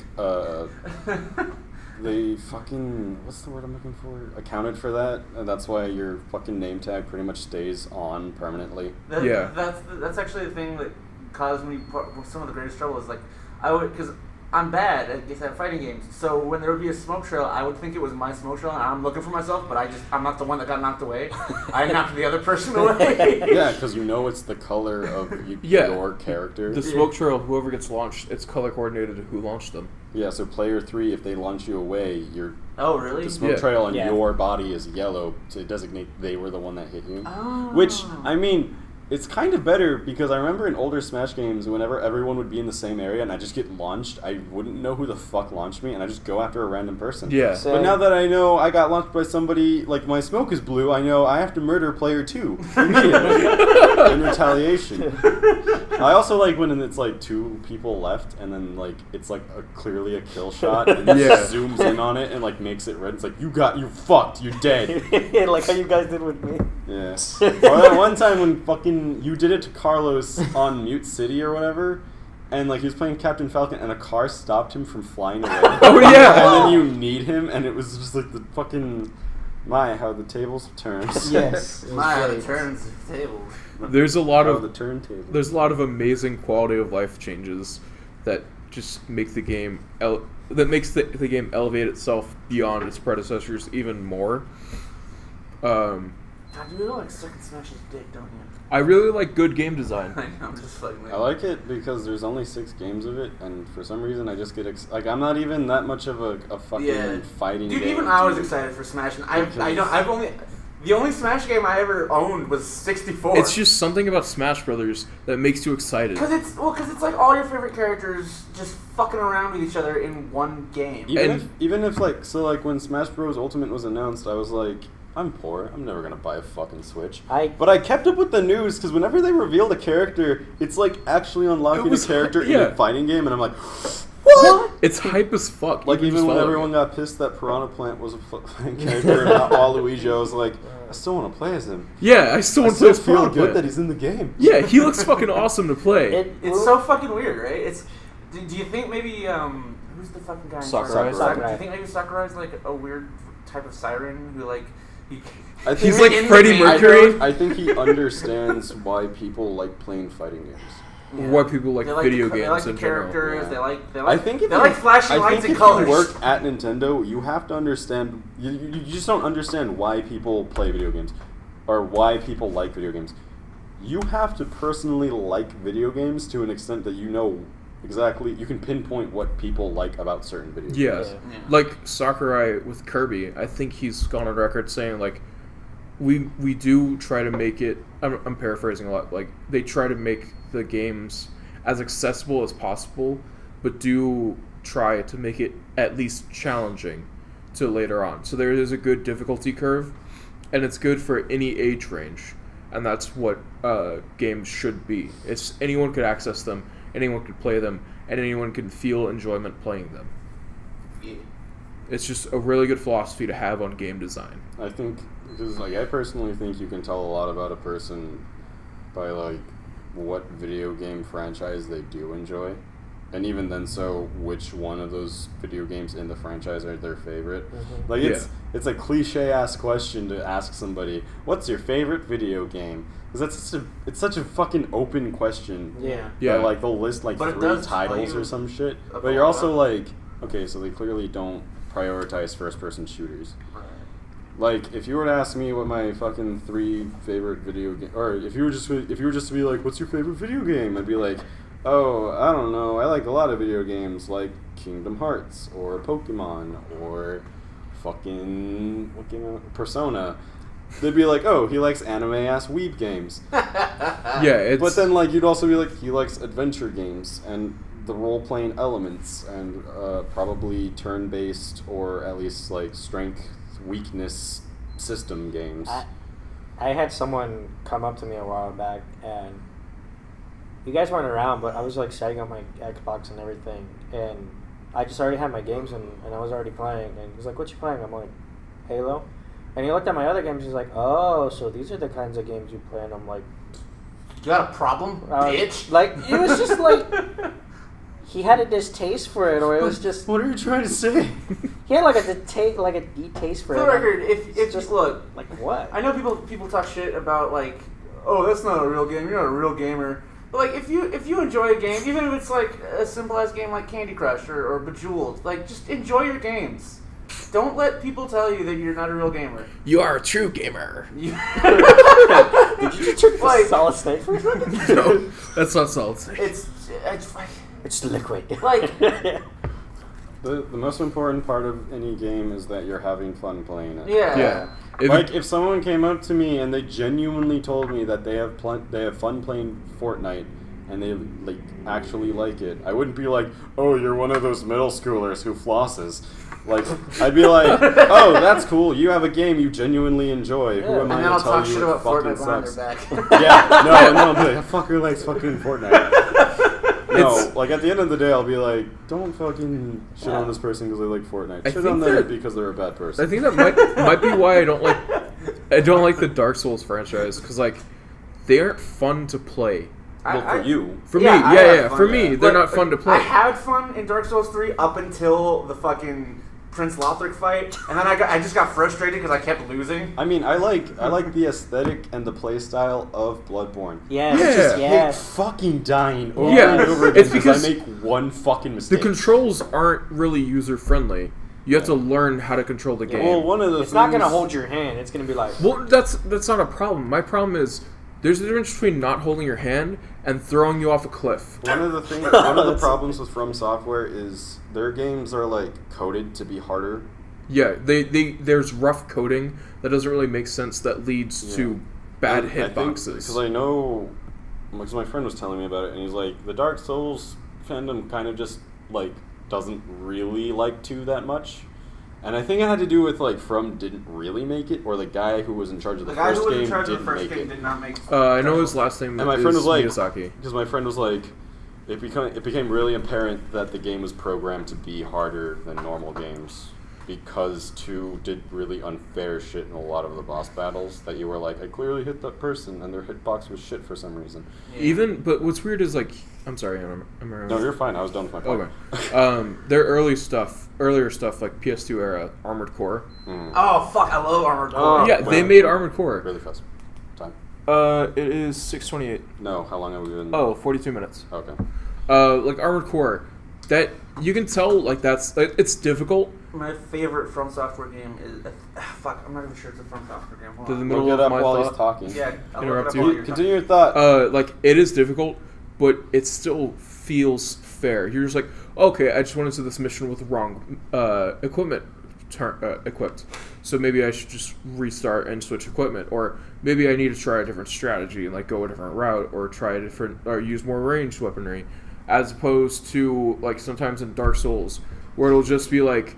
they fucking what's the word I'm looking for? Accounted for that, and that's why your fucking name tag pretty much stays on permanently. Yeah. That's actually the thing that caused me some of the greatest trouble is like because I'm bad at fighting games. So when there would be a smoke trail, I would think it was my smoke trail, and I'm looking for myself, but I'm not the one that got knocked away. I knocked the other person away. Yeah, because you know it's the color of your character. The smoke trail, whoever gets launched, it's color coordinated to who launched them. Yeah, so player 3, if they launch you away, Oh, really? the smoke Yeah. trail on Yeah. your body is yellow to designate they were the one that hit you. Oh. Which, I mean, it's kind of better because I remember in older Smash games, whenever everyone would be in the same area and I just get launched, I wouldn't know who the fuck launched me and I just go after a random person. Yeah. So- But now that I know I got launched by somebody, like my smoke is blue, I know I have to murder player 2 immediately in retaliation. I also like when it's like 2 people left and then like it's like clearly a kill shot and it Yeah. zooms in on it and like makes it red. It's like you fucked, you're dead. Like how you guys did with me. Yeah. Or that one time when fucking you did it to Carlos on Mute City or whatever, and like he was playing Captain Falcon and a car stopped him from flying away. Oh, yeah. And then you need him and it was just like the fucking how the tables turned. Yes. it was My great. turns tables. There's a lot How of the turntable. there's a lot of amazing quality of life changes that just make the game that makes the game elevate itself beyond its predecessors even more. God, you really like sucking Smash's dick, don't you? I really like good game design. I know, I'm just fucking. I like it because there's only 6 games of it, and for some reason I just get like I'm not even that much of a fucking fighting Dude, game. even I was excited for Smash, and the only Smash game I ever owned was 64. It's just something about Smash Brothers that makes you excited. because it's like all your favorite characters just fucking around with each other in one game. Even if like when Smash Bros. Ultimate was announced, I was like, I'm poor. I'm never gonna buy a fucking Switch. But I kept up with the news because whenever they revealed a character, it's like actually unlocking a character in a fighting game, and I'm like, what? It's hype as fuck. Like You can even just when follow everyone it. got pissed that Piranha Plant was a fucking character and not Waluigi, I was like, I still want to play as him. Yeah, I still I want to play still feel Piranha good Plant. that he's in the game. Yeah, he looks fucking awesome to play. It's so fucking weird, right? Do you think maybe who's the fucking guy? in Sakurai. Sakurai. Do you think maybe Sakurai's like a weird type of siren who like he? I He's think like in the Freddie game- Mercury. I think he understands why people like playing fighting games. Yeah. Why people like They video the, games they like the in general. characters. Yeah. They like I think if they you, like flashing I lights think and if colors. you work at Nintendo, you have to understand. You just don't understand why people play video games, or why people like video games. You have to personally like video games to an extent that you know exactly. You can pinpoint what people like about certain video games. Yes. Yeah. Like Sakurai with Kirby, I think he's gone on record saying like we do try to make it I'm paraphrasing a lot, like they try to make the games as accessible as possible, but do try to make it at least challenging to later on. So there is a good difficulty curve, and it's good for any age range, and that's what games should be. It's anyone could access them, anyone could play them, and anyone can feel enjoyment playing them. Yeah. It's just a really good philosophy to have on game design. I think because like I personally think you can tell a lot about a person by like what video game franchise they do enjoy, and even then, so which one of those video games in the franchise are their favorite. Mm-hmm. Like it's a cliche ass question to ask somebody, "What's your favorite video game?" Because it's such a fucking open question. Yeah. Yeah. That, like they'll list like But it 3 does titles tell you or some shit, about but you're also that. like, okay, so they clearly don't prioritize first person shooters. Like, if you were to ask me what my fucking 3 favorite video game, or if you were just to be like, what's your favorite video game? I'd be like, oh, I don't know. I like a lot of video games, like Kingdom Hearts or Pokemon or fucking what game? Persona. They'd be like, oh, he likes anime ass weeb games. Yeah, it's But then, like, you'd also be like, he likes adventure games and the role-playing elements and probably turn-based or at least, like, strength-weakness system games. I had someone come up to me a while back and you guys weren't around, but I was like setting up my Xbox and everything, and I just already had my games and I was already playing. And he's like, "What you playing?" I'm like, "Halo." And he looked at my other games. He's like, "Oh, so these are the kinds of games you play." And I'm like, You got a problem, bitch? Like it was just like he had a distaste for it, or it was just What are you trying to say? he had like a deep taste for For it. the record, if It's just look, like what? I know people talk shit about like, oh, that's not a real game. You're not a real gamer. But like, if you enjoy a game, even if it's like a simple ass game like Candy Crush or Bejeweled, like just enjoy your games. Don't let people tell you that you're not a real gamer. You are a true gamer. Did you just Like- Solid Snake for a second? No, that's not Solid Snake. It's like, It's liquid. Like- The most important part of any game is that you're having fun playing it. yeah. Yeah. If someone came up to me and they genuinely told me that they have fun playing Fortnite and they like actually like it, I wouldn't be like, "Oh, you're one of those middle schoolers who flosses." Like, I'd be like, "Oh, that's cool. You have a game you genuinely enjoy. Who am And I then to I'll tell talk you shit it about fucking Fortnite behind sucks?" their back. Yeah, no, I'll be like, "That fucker likes fucking Fortnite." No, It's- like at the end of the day, I'll be like, "Don't fucking shit on this person because they like Fortnite. I Shit think on them that- because they're a bad person." I think that might be why I don't like the Dark Souls franchise, because like they aren't fun to play. Well, for you. For Yeah, me, I yeah, had yeah. fun, For me, yeah. they're But not fun to play. I had fun in Dark Souls 3 up until the fucking Prince Lothric fight, and then I just got frustrated because I kept losing. I mean, I like the aesthetic and the play style of Bloodborne. Yes, Yeah. I hate yes. fucking dying over Yeah, and over again it's because I make one fucking The mistake. controls aren't really user friendly. You have to learn how to control the game. Well, one of the It's not gonna things- hold your hand. It's gonna be like. Well, that's not a problem. My problem is there's a difference between not holding your hand and throwing you off a cliff. One of the things, one of the That's problems with From Software is their games are like coded to be harder. Yeah, there's rough coding that doesn't really make sense that leads to bad hitboxes. Because I know, because my friend was telling me about it, and he's like, the Dark Souls fandom kind of just like doesn't really like 2 that much. And I think it had to do with like From didn't really make it, or the guy who was in charge of the, The guy first who was in game charge of didn't the first make game it. did not make. I know his last name And my is friend was like, Miyazaki. because my friend was like, it became really apparent that the game was programmed to be harder than normal games because 2 did really unfair shit in a lot of the boss battles that you were like, I clearly hit that person and their hitbox was shit for some reason. But what's weird is like, I'm sorry, I'm No, you're fine. I was done with my point. Okay. Their earlier stuff like PS2 era, Armored Core. Oh fuck! I love Armored Core. Oh, Yeah, they made Armored Core. Really fast. Time? It is 6:28. No, how long have we been? Oh, 42 minutes. Okay. Like Armored Core, that you can tell like that's like, it's difficult. My favorite From Software game is fuck. I'm not even sure it's a From Software game. Hold To the on. middle Look it of up my while thought. he's talking. Yeah, I'll Interrupt look it up you. while you're Continue your thought. Like it is difficult, but it still feels fair. You're just like, okay, I just went into this mission with the wrong equipment equipped, so maybe I should just restart and switch equipment, or maybe I need to try a different strategy and like go a different route, or try a different, or use more ranged weaponry, as opposed to like sometimes in Dark Souls where it'll just be like,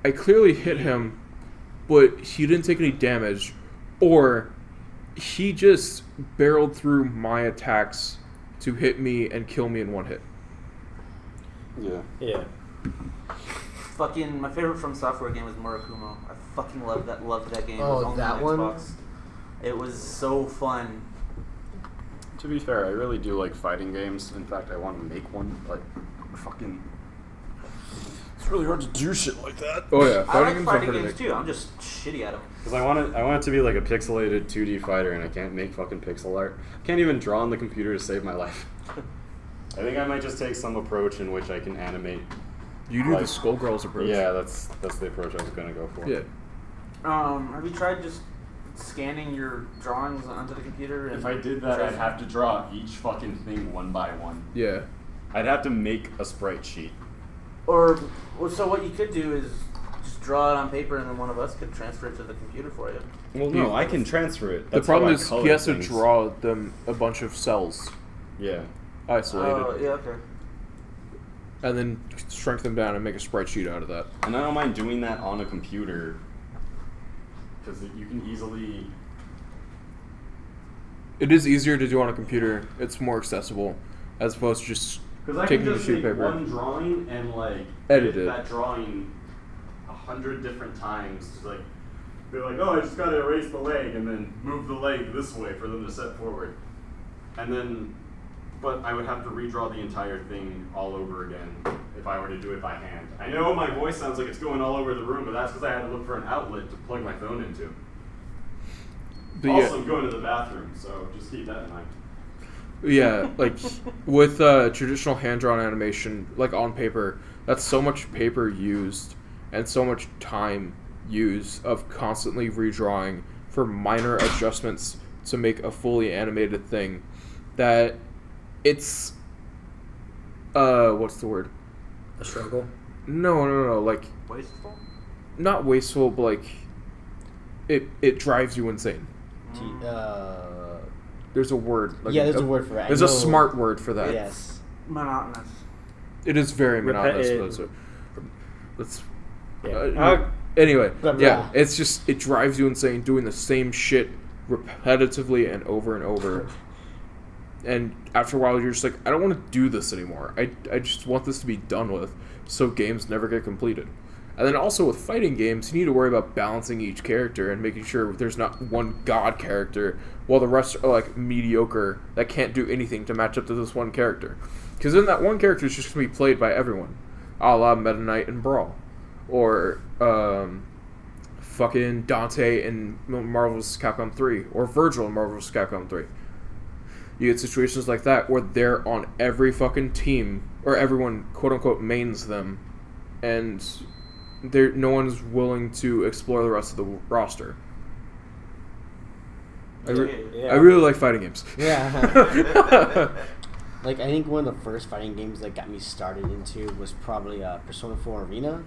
I clearly hit him, but he didn't take any damage, or he just barreled through my attacks to hit me and kill me in one hit. Yeah. Yeah. Fucking my favorite From Software game is Murakumo. I fucking loved that game. It Oh, was only that on one? Xbox. It was so fun. To be fair, I really do like fighting games. In fact, I want to make one. Like, fucking. It's really hard to do shit like that. Oh yeah, I like games are fighting hard to games make. too. I'm just shitty at them. Because I want it to be like a pixelated 2D fighter, and I can't make fucking pixel art. I can't even draw on the computer to save my life. I think I might just take some approach in which I can animate. You do Like- the Skullgirls approach. Yeah, that's the approach I was gonna go for. Yeah. Have you tried just scanning your drawings onto the computer? And If I did that, I'd have to draw each fucking thing one by one. Yeah. I'd have to make a sprite sheet. Or so what you could do is just draw it on paper, and then one of us could transfer it to the computer for you. Well, no, I can transfer it. The That's problem how I is color he has things. to draw them a bunch of cells Yeah. isolated, Oh, yeah, okay. and then shrink them down and make a sprite sheet out of that. And I don't mind doing that on a computer because you can easily. It is easier to do on a computer. It's more accessible. as opposed to just Because I taking can a just sheet make of paper. one drawing and like Edit edit it. that drawing 100 different times. Just like be like, oh, I just gotta erase the leg and then move the leg this way for them to set forward, and then, but I would have to redraw the entire thing all over again if I were to do it by hand. I know my voice sounds like it's going all over the room, but that's because I had to look for an outlet to plug my phone into. But Also, I'm going to the bathroom, so just keep that in mind. yeah, like with traditional hand-drawn animation, like on paper, that's so much paper used and so much time used of constantly redrawing for minor adjustments to make a fully animated thing that it's what's the word? A struggle. No, like Wasteful? not wasteful, but like it drives you insane. There's a word. Like Yeah, there's a word for that. I There's a know- smart word for that. Yes. Monotonous. It is very monotonous. Repetitive. Let's. Yeah. Anyway, Blah, blah. yeah, it's just it drives you insane doing the same shit repetitively and over and over. And after a while, you're just like, I don't want to do this anymore. I just want this to be done with, so games never get completed. And then also with fighting games, you need to worry about balancing each character and making sure there's not one god character, while the rest are like mediocre that can't do anything to match up to this one character. Because then that one character is just going to be played by everyone, a la Meta Knight and Brawl, or fucking Dante in Marvel's Capcom 3, or Virgil in Marvel's Capcom 3. You get situations like that where they're on every fucking team, or everyone quote-unquote mains them, and no one's willing to explore the rest of the roster. I really like fighting games. Yeah. Like, I think one of the first fighting games that got me started into was probably Persona 4 Arena.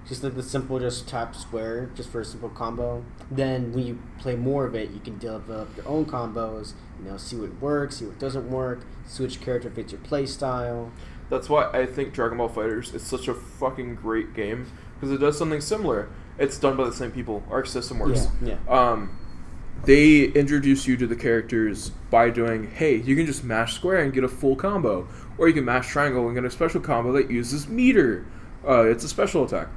Just like the simple, just tap square, just for a simple combo. Then when you play more of it, you can develop your own combos, see what works, see what doesn't work, see which character fits your play style. That's why I think Dragon Ball FighterZ is such a fucking great game, because it does something similar. It's done by the same people. Arc System Works. Yeah. They introduce you to the characters by doing, hey, you can just mash square and get a full combo, or you can mash triangle and get a special combo that uses meter. It's a special attack.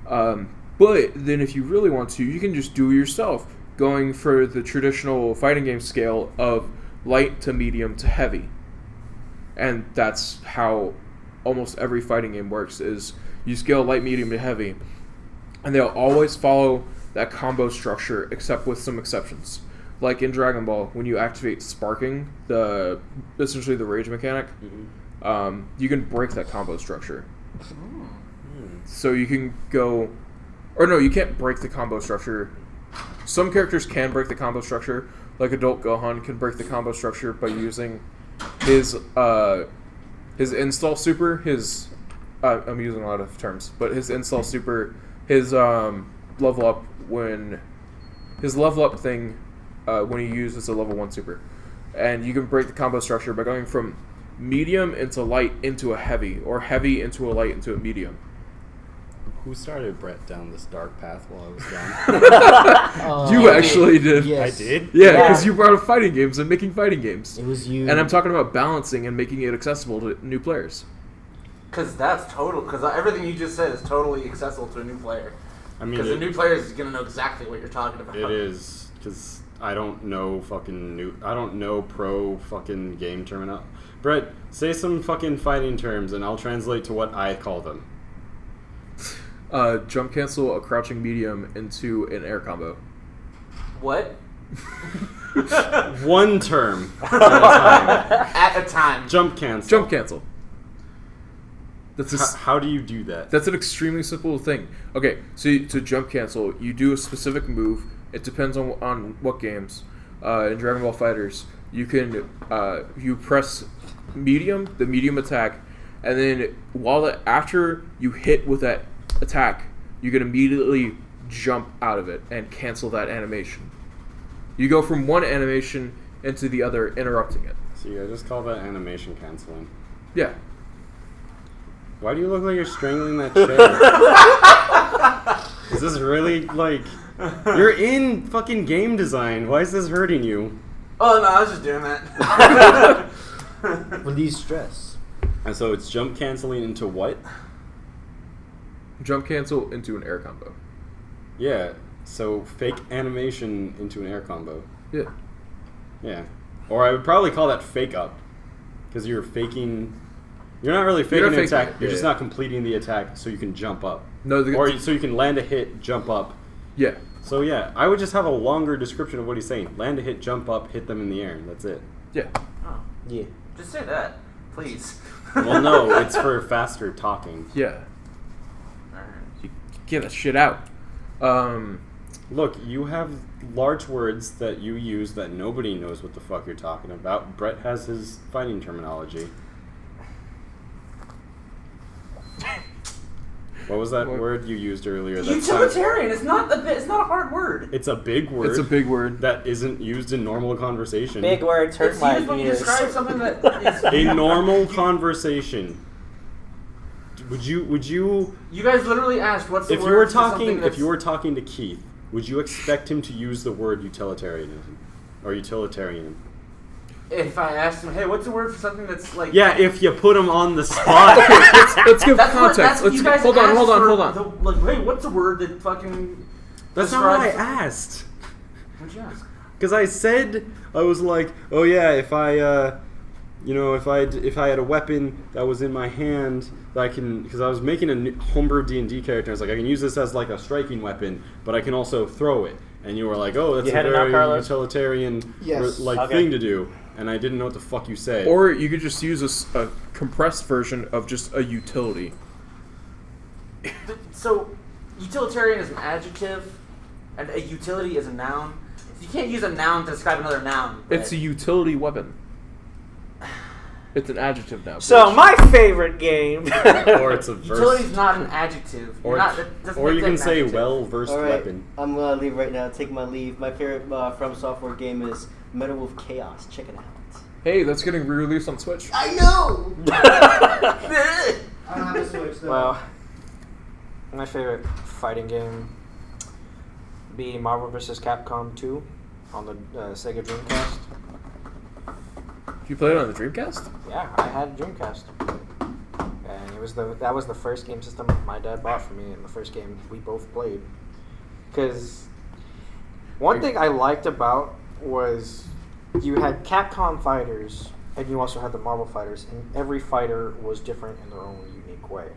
But then if you really want to, you can just do it yourself, going for the traditional fighting game scale of light to medium to heavy. And that's how almost every fighting game works, is you scale light, medium to heavy, and they'll always follow that combo structure, except with some exceptions. Like in Dragon Ball, when you activate sparking, essentially the rage mechanic, you can break that combo structure. So you can go, or no, you can't break the combo structure. Some characters can break the combo structure, like Adult Gohan can break the combo structure by using his install super, I'm using a lot of terms, but his install super, his level up thing when he uses a level 1 super. And you can break the combo structure by going from medium into light into a heavy, or heavy into a light into a medium. Who started Brett down this dark path while I was gone? You actually did. Yes. I did? Yeah, because you brought up fighting games and making fighting games. It was you. And I'm talking about balancing and making it accessible to new players. Because everything you just said is totally accessible to a new player. I mean, Because the new player is going to know exactly what you're talking about. it is, because I don't know pro fucking game terminology. Brett, say some fucking fighting terms and I'll translate to what I call them. Jump cancel a crouching medium into an air combo. What? One term at a time. At a time. Jump cancel. Jump cancel. That's How do you do that? That's an extremely simple thing. Okay, so to jump cancel, you do a specific move. It depends on what games. In Dragon Ball FighterZ, you can you press medium, the medium attack, and then after you hit with that attack, you can immediately jump out of it and cancel that animation. You go from one animation into the other, interrupting it. See, I just call that animation canceling. Yeah. Why do you look like you're strangling that chair? Is this really, like... You're in fucking game design. Why is this hurting you? Oh, no, I was just doing that. Release stress. And so it's jump canceling into what? Jump cancel into an air combo. Yeah. So fake animation into an air combo. Yeah. Yeah. Or I would probably call that fake up. Because you're faking... You're not really faking You're an not faking attack. it. You're Yeah, just yeah. not completing the attack so you can jump up. No, So you can land a hit, jump up. Yeah. So yeah, I would just have a longer description of what he's saying. Land a hit, jump up, hit them in the air. That's it. Yeah. Oh, Yeah. just say that, please. Well, no, it's for faster talking. Yeah. Alright. You get that shit out. Look, you have large words that you use that nobody knows what the fuck you're talking about. Brett has his fighting terminology. What was that What? word you used earlier? That Utilitarian. It's not a hard word. It's a big word. It's a big word. that isn't used in normal conversation. Big words hurt It's my used when you ears. describe something that is. A normal conversation. Would you You guys literally asked what's the if word you were for something talking that's- if you were talking to Keith, would you expect him to use the word utilitarianism or utilitarian? If I asked him, hey, what's the word for something that's like? Yeah, if you put him on the spot. Let's give That's what, context. that's what you guys Hold on. asked for like, hey, what's the word that fucking? That's not what I describes- asked. What'd you ask? Because I was like, oh yeah, if I had a weapon that was in my hand that I can, because I was making a homebrew D&D character, I was like, I can use this as like a striking weapon, but I can also throw it. And you were like, oh, that's You a had it now, very Carlos? utilitarian Yes. Okay. thing to do. And I didn't know what the fuck you said. Or you could just use a compressed version of just a utility. So, utilitarian is an adjective, and a utility is a noun. You can't use a noun to describe another noun. It's a utility weapon. It's an adjective now. So bitch. my favorite game. Or it's a verse. utility is not an adjective. Or, that doesn't or make you that can an say adjective. well-versed All right, weapon. I'm gonna leave right now. Take my leave. My favorite From Software game is Metal Wolf Chaos. Check it out. Hey, that's getting re-released on Switch. I know. I don't have a Switch though. Well, my favorite fighting game be Marvel vs. Capcom 2 on the Sega Dreamcast. You played it on the Dreamcast? Yeah, I had a Dreamcast, and that was the first game system my dad bought for me, and the first game we both played. Because one thing I liked about was you had Capcom fighters, and you also had the Marvel fighters, and every fighter was different in their own unique way.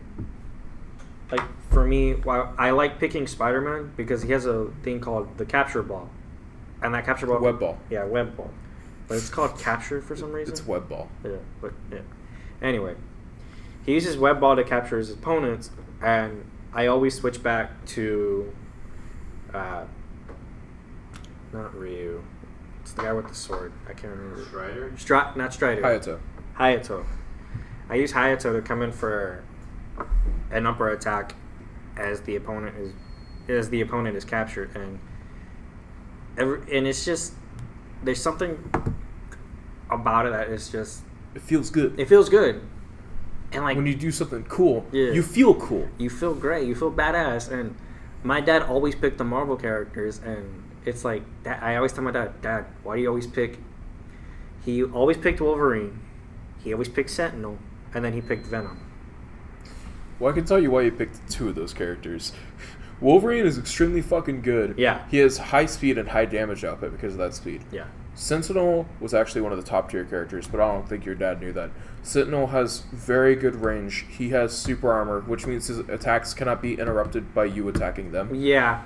Like for me, I like picking Spider-Man because he has a thing called the capture ball, and that capture ball, Web ball. yeah, web ball, but it's called capture for some reason. It's web ball. Yeah, but yeah. Anyway, he uses web ball to capture his opponents, and I always switch back to, not Ryu. It's the guy with the sword. I can't remember. Strider? Not Strider. Hayato. I use Hayato to come in for an upper attack as the opponent is captured, and it's just there's something about it that is just It feels good. it feels good, and like When you do something cool, Yeah. you feel cool. you feel great, you feel badass. And my dad always picked the Marvel characters, and it's like that. I always tell my dad, why do you always pick? He always picked Wolverine, he always picked Sentinel, and then he picked Venom. Well, I can tell you why you picked two of those characters. Wolverine is extremely fucking good. Yeah. He has high speed and high damage output because of that speed. Yeah. Sentinel was actually one of the top tier characters, but I don't think your dad knew that. Sentinel has very good range. He has super armor, which means his attacks cannot be interrupted by you attacking them. Yeah.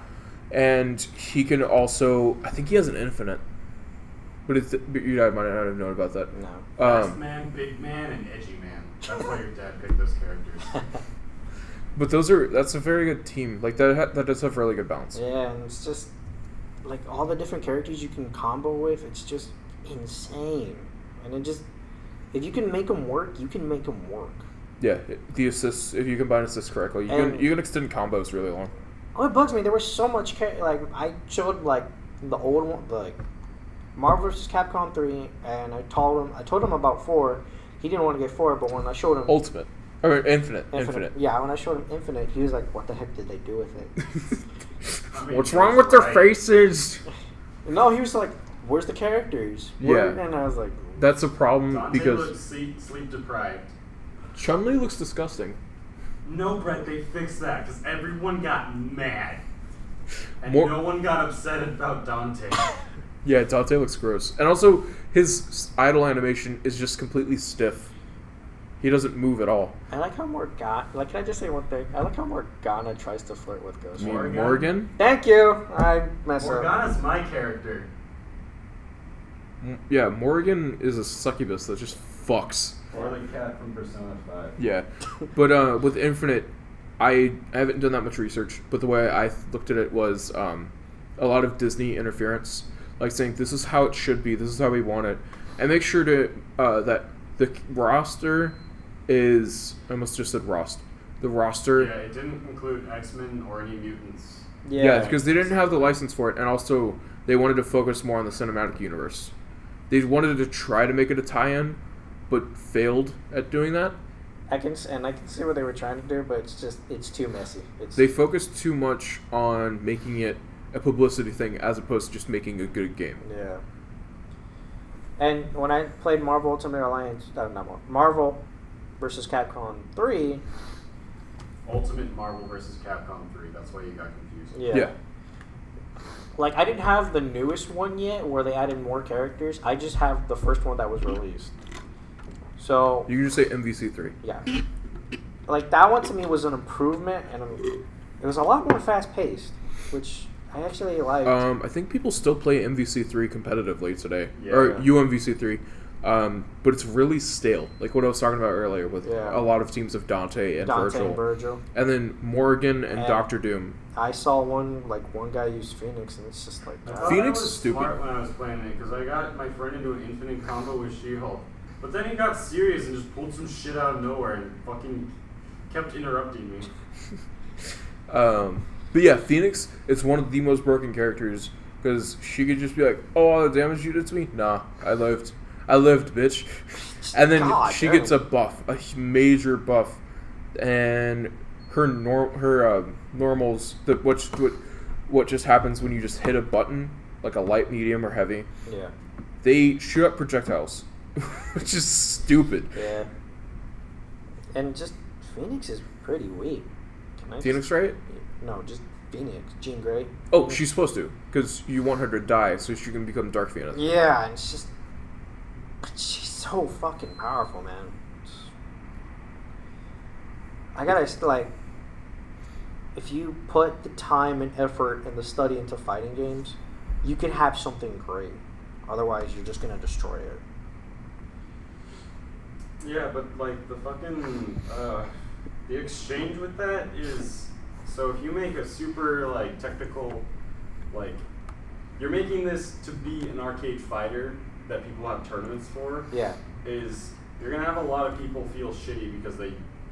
And he can also, I think he has an infinite. But your dad might not have known about that. No. Fast man, big man, and edgy man. That's why your dad picked those characters. But that's a very good team. Like that does have really good balance. Yeah, and it's just like all the different characters you can combo with. It's just insane, and it just if you can make them work, you can make them work. Yeah, the assists, if you combine assists correctly, you can extend combos really long. Oh, it bugs me. There was so much like I showed like the old one, like Marvel vs. Capcom 3, and I told him about 4. He didn't want to get 4, but when I showed him Ultimate. Or Infinite. Yeah, when I showed him Infinite, he was like, "What the heck did they do with it?" I mean, What's wrong with their right. faces? No, he was like, "Where's the characters?" Yeah. And I was like, That's a problem Dante because looks sleep deprived. Chun-Li looks disgusting. No, Brett, they fixed that because everyone got mad. And More- no one got upset about Dante. Yeah, Dante looks gross. And also, his idle animation is just completely stiff. He doesn't move at all. I like how Morgana. Like, can I just say one thing? I like how Morgana tries to flirt with Ghost. You mean Morgan? Morgan? Thank you. I messed up. Morgana's my character. Yeah, Morgan is a succubus that just fucks. Or the cat from Persona 5. Yeah. But with Infinite, I haven't done that much research, but the way I looked at it was a lot of Disney interference. Like saying, this is how it should be, this is how we want it. And make sure to that the roster is... I almost just said Rost. The roster... Yeah, it didn't include X-Men or any mutants. Yeah, because they didn't have the license for it, and also they wanted to focus more on the cinematic universe. They wanted to try to make it a tie-in, but failed at doing that. I can see what they were trying to do, but it's too messy. They focused too much on making it a publicity thing as opposed to just making a good game. Yeah. And when I played Marvel Ultimate Alliance, Marvel versus Capcom 3. Ultimate Marvel vs. Capcom 3. That's why you got confused. Yeah. Like, I didn't have the newest one yet where they added more characters. I just have the first one that was released. So... You can just say MVC3. Yeah. Like, that one to me was an improvement, and it was a lot more fast-paced, which I actually liked. I think people still play MVC3 competitively today. Yeah. Or UMVC3. But it's really stale. Like what I was talking about earlier with a lot of teams of Dante and Virgil. And then Morgan and Dr. Doom. I saw one guy use Phoenix, and it's just like... Phoenix is stupid. Smart when I was playing it, because I got my friend into an infinite combo with She-Hulk. But then he got serious and just pulled some shit out of nowhere and fucking kept interrupting me. But yeah, Phoenix is one of the most broken characters because she could just be like, "Oh, all the damage you did to me? Nah, I lived, bitch." And then she gets a buff, a major buff, and her normals, what just happens when you just hit a button, like a light, medium, or heavy. Yeah. They shoot up projectiles, which is stupid. Yeah. And just Phoenix is pretty weak. Phoenix, right? No, just Phoenix. Jean Grey. Oh, she's supposed to, because you want her to die so she can become Dark Phoenix. Yeah, and it's just... But she's so fucking powerful, man. I gotta, like... If you put the time and effort and the study into fighting games, you can have something great. Otherwise, you're just gonna destroy it. Yeah, but like the fucking the exchange with that is, so if you make a super like technical, like you're making this to be an arcade fighter that people have tournaments for. Yeah. Is you're gonna have a lot of people feel shitty because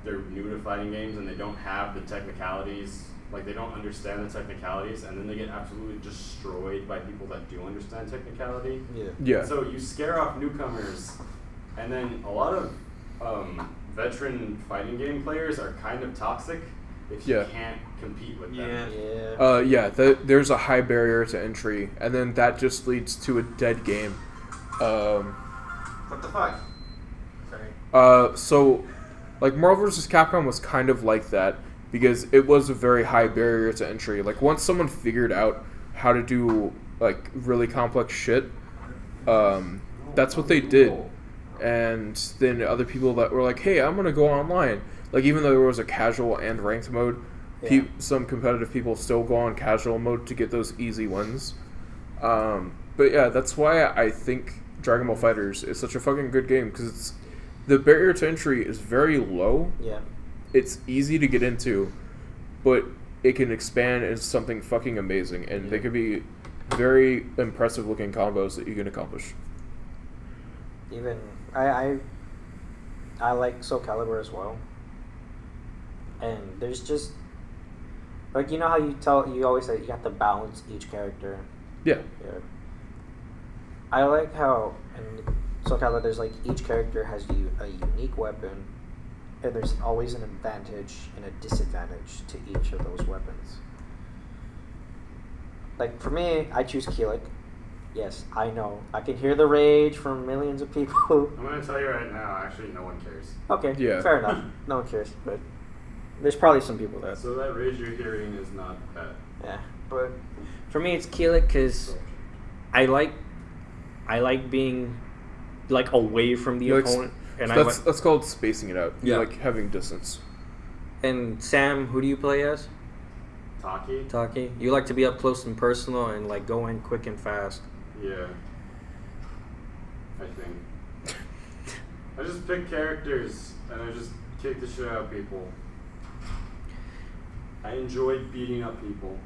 they're new to fighting games and they don't have the technicalities. Like, they don't understand the technicalities, and then they get absolutely destroyed by people that do understand technicality. Yeah. So you scare off newcomers, and then a lot of veteran fighting game players are kind of toxic if you can't compete with them. There's a high barrier to entry, and then that just leads to a dead game. What the fuck? Sorry. So, like, Marvel vs. Capcom was kind of like that, because it was a very high barrier to entry. Like, once someone figured out how to do, like, really complex shit, that's what they did. And then other people that were like, hey, I'm going to go online. Like, even though there was a casual and ranked mode, some competitive people still go on casual mode to get those easy wins. But yeah, that's why I think Dragon Ball FighterZ is such a fucking good game, because the barrier to entry is very low. Yeah. It's easy to get into, but it can expand into something fucking amazing, and they could be very impressive looking combos that you can accomplish. Even I like Soul Calibur as well, and there's just like, you know how you always say you have to balance each character. Yeah. I like how in Soul Calibur there's like each character has a unique weapon. And there's always an advantage and a disadvantage to each of those weapons. Like, for me, I choose Keelik. Yes, I know. I can hear the rage from millions of people. I'm gonna tell you right now. Actually, no one cares. Okay, Yeah. fair enough. No one cares, but there's probably some people that. So that rage you're hearing is not bad. Yeah, but for me, it's Keelik because I like being like away from the You like opponent, and that's called spacing it out. You Yeah. like having distance. And Sam, who do you play as? Taki? Taki. You like to be up close and personal and like go in quick and fast. Yeah. I think. I just pick characters and I just kick the shit out of people. I enjoy beating up people.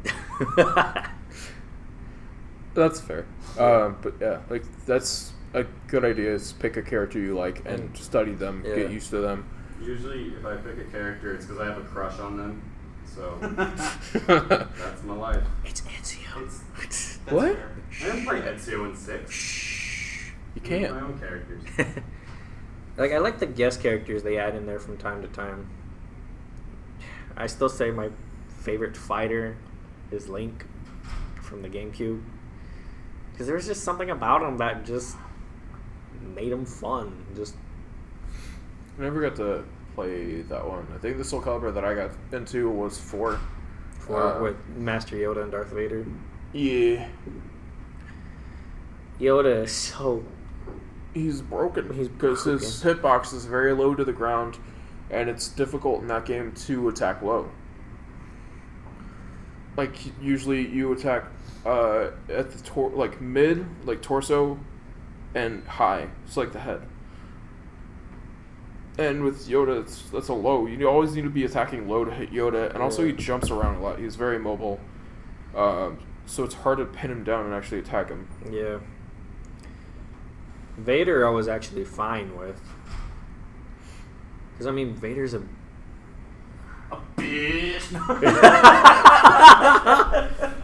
That's fair. But yeah, like that's a good idea. Is pick a character you like and study them, Yeah. get used to them. Usually, if I pick a character, it's because I have a crush on them. So that's my life. It's Ezio. That's What? fair. I didn't play Ezio in 6. You I can't. my own characters. Like I like the guest characters they add in there from time to time. I still say my favorite fighter is Link from the GameCube because there was just something about him that just made him fun. Just I never got to play that one. I think the Soul Calibur that I got into was 4. with Master Yoda and Darth Vader. Yeah. Yoda is so He's broken. He's because his hitbox is very low to the ground, and it's difficult in that game to attack low. Like usually you attack at the mid, like torso, and high. It's like the head. And with Yoda, that's a low. You always need to be attacking low to hit Yoda, and also he jumps around a lot. He's very mobile, so it's hard to pin him down and actually attack him. yeah. Vader I was actually fine with. Because I mean Vader's a Bitch.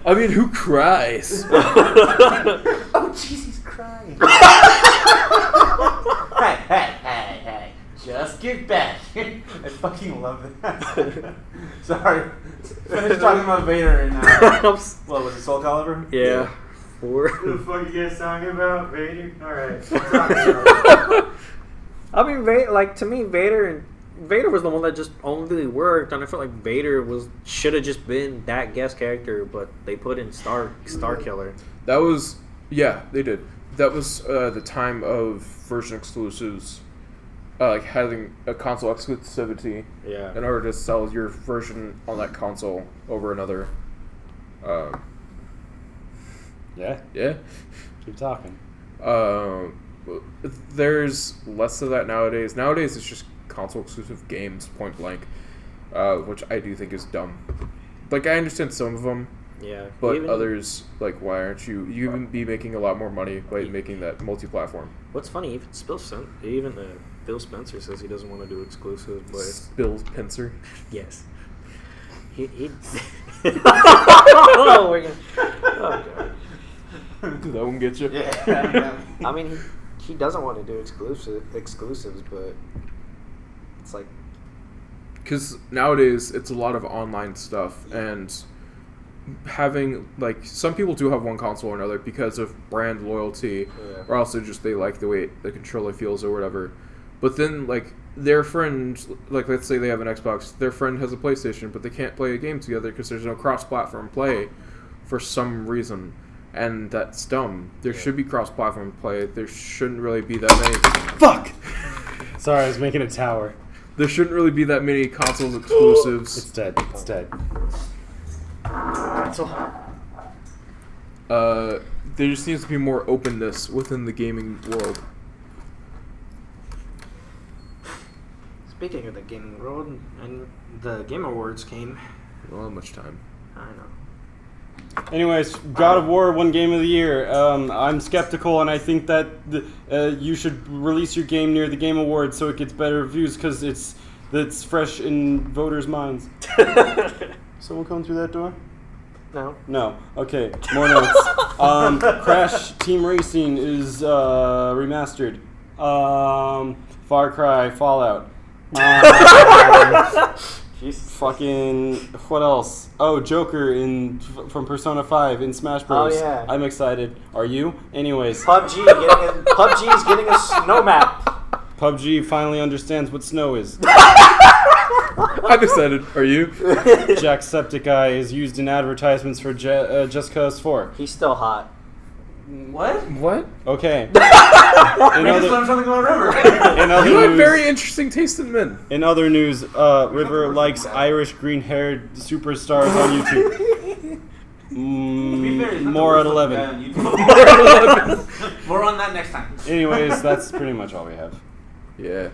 I mean, who cries? Oh, jeez, he's crying. Hey. Just get back. I fucking love that. Sorry. Finish talking about Vader and, what was it, Soul Calibur? Yeah. What the fuck you guys talking about, Vader? Alright. I mean, to me, Vader was the one that just only worked, and I felt like Vader should have just been that guest character, but they put in Star Killer. That was, yeah, they did. That was the time of version exclusives, like having a console exclusivity Yeah. in order to sell your version on that console over another. Yeah? Yeah. Keep talking. There's less of that nowadays. Nowadays, it's just console exclusive games, point blank, which I do think is dumb. Like, I understand some of them, Yeah. but others, like, why aren't you? You can be making a lot more money by making that multi-platform. What's funny, even Bill Spencer says he doesn't want to do exclusives, but Bill Pincer. yes. He oh, we're gonna, oh god. That one get you? Yeah. I mean, he doesn't want to do exclusives, but it's like Because nowadays it's a lot of online stuff, and having, like, some people do have one console or another because of brand loyalty, or also just they like the way the controller feels or whatever. But then, like, their friend, like, let's say they have an Xbox, their friend has a PlayStation, but they can't play a game together because there's no cross-platform play for some reason. And that's dumb. There should be cross-platform play. There shouldn't really be that many. Fuck! Sorry, I was making a tower. There shouldn't really be that many consoles exclusives. It's dead. It's dead. There just needs to be more openness within the gaming world. speaking of the gaming world, and the Game Awards came. We don't have much time. I know. Anyways, God of War won Game of the Year. I'm skeptical, and I think that you should release your game near the Game Awards so it gets better reviews because it's fresh in voters' minds. Someone coming through that door? No. No. Okay. More notes. Crash Team Racing is remastered. Far Cry, Fallout. Jesus. Fucking what else? Oh, Joker from Persona 5 in Smash Bros. Oh, yeah. I'm excited. Are you? Anyways, PUBG's getting a snow map. PUBG finally understands what snow is. I'm excited. Are you? Jacksepticeye is used in advertisements for Just Cause 4. He's still hot. What? What? Okay. I just learned something about River. In other You have news, very interesting taste in men. in other news, River likes Irish green-haired superstars on YouTube. To be fair, he's not More at the worst 11. looking guy on YouTube. More on that next time. Anyways, that's pretty much all we have. Yeah.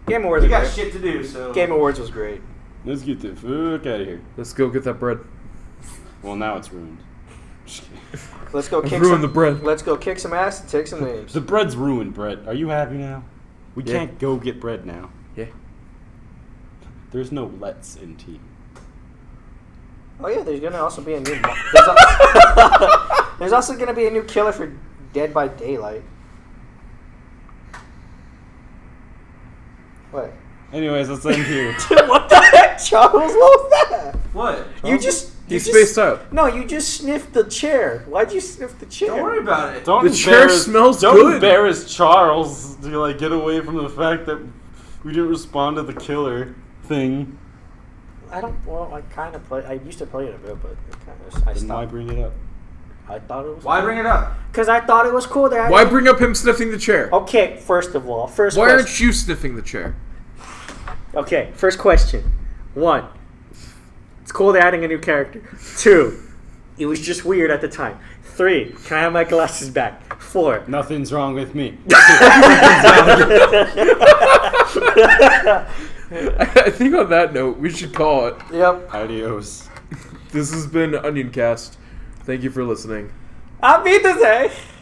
Game Awards. We was got great. shit to do, so. Game Awards was great. Let's get the fuck out of here. Let's go get that bread. Well, now it's ruined. Just kidding. Let's go kick Ruin some. the bread. Let's go kick some ass and take some names. The bread's ruined, Brett. Are you happy now? We Yeah. can't go get bread now. Yeah. There's no let's in tea. Oh yeah, there's gonna also be a new. There's also gonna be a new killer for Dead by Daylight. What? Anyways, let's end here. What the heck, Charles? What was that? What? You just. He's spaced out. No, you just sniffed the chair. Why'd you sniff the chair? Don't worry about it. Don't The chair embarrass- smells don't good. embarrass Charles to like get away from the fact that we didn't respond to the killer thing. I don't. Well, I kind of play. I used to play it a bit, but it kind of. I Then why stopped. bring it up? I thought it was. Why bring it up? Because I thought it was cool that. Why bring up him sniffing the chair? Okay, first of all, Why question. aren't you sniffing the chair? Okay, first question. 1. It's cool they're adding a new character. 2. It was just weird at the time. 3. Can I have my glasses back? 4. Nothing's wrong with me. I think on that note, we should call it. Yep. Adios. This has been Onioncast. Thank you for listening. I'll beat this, eh?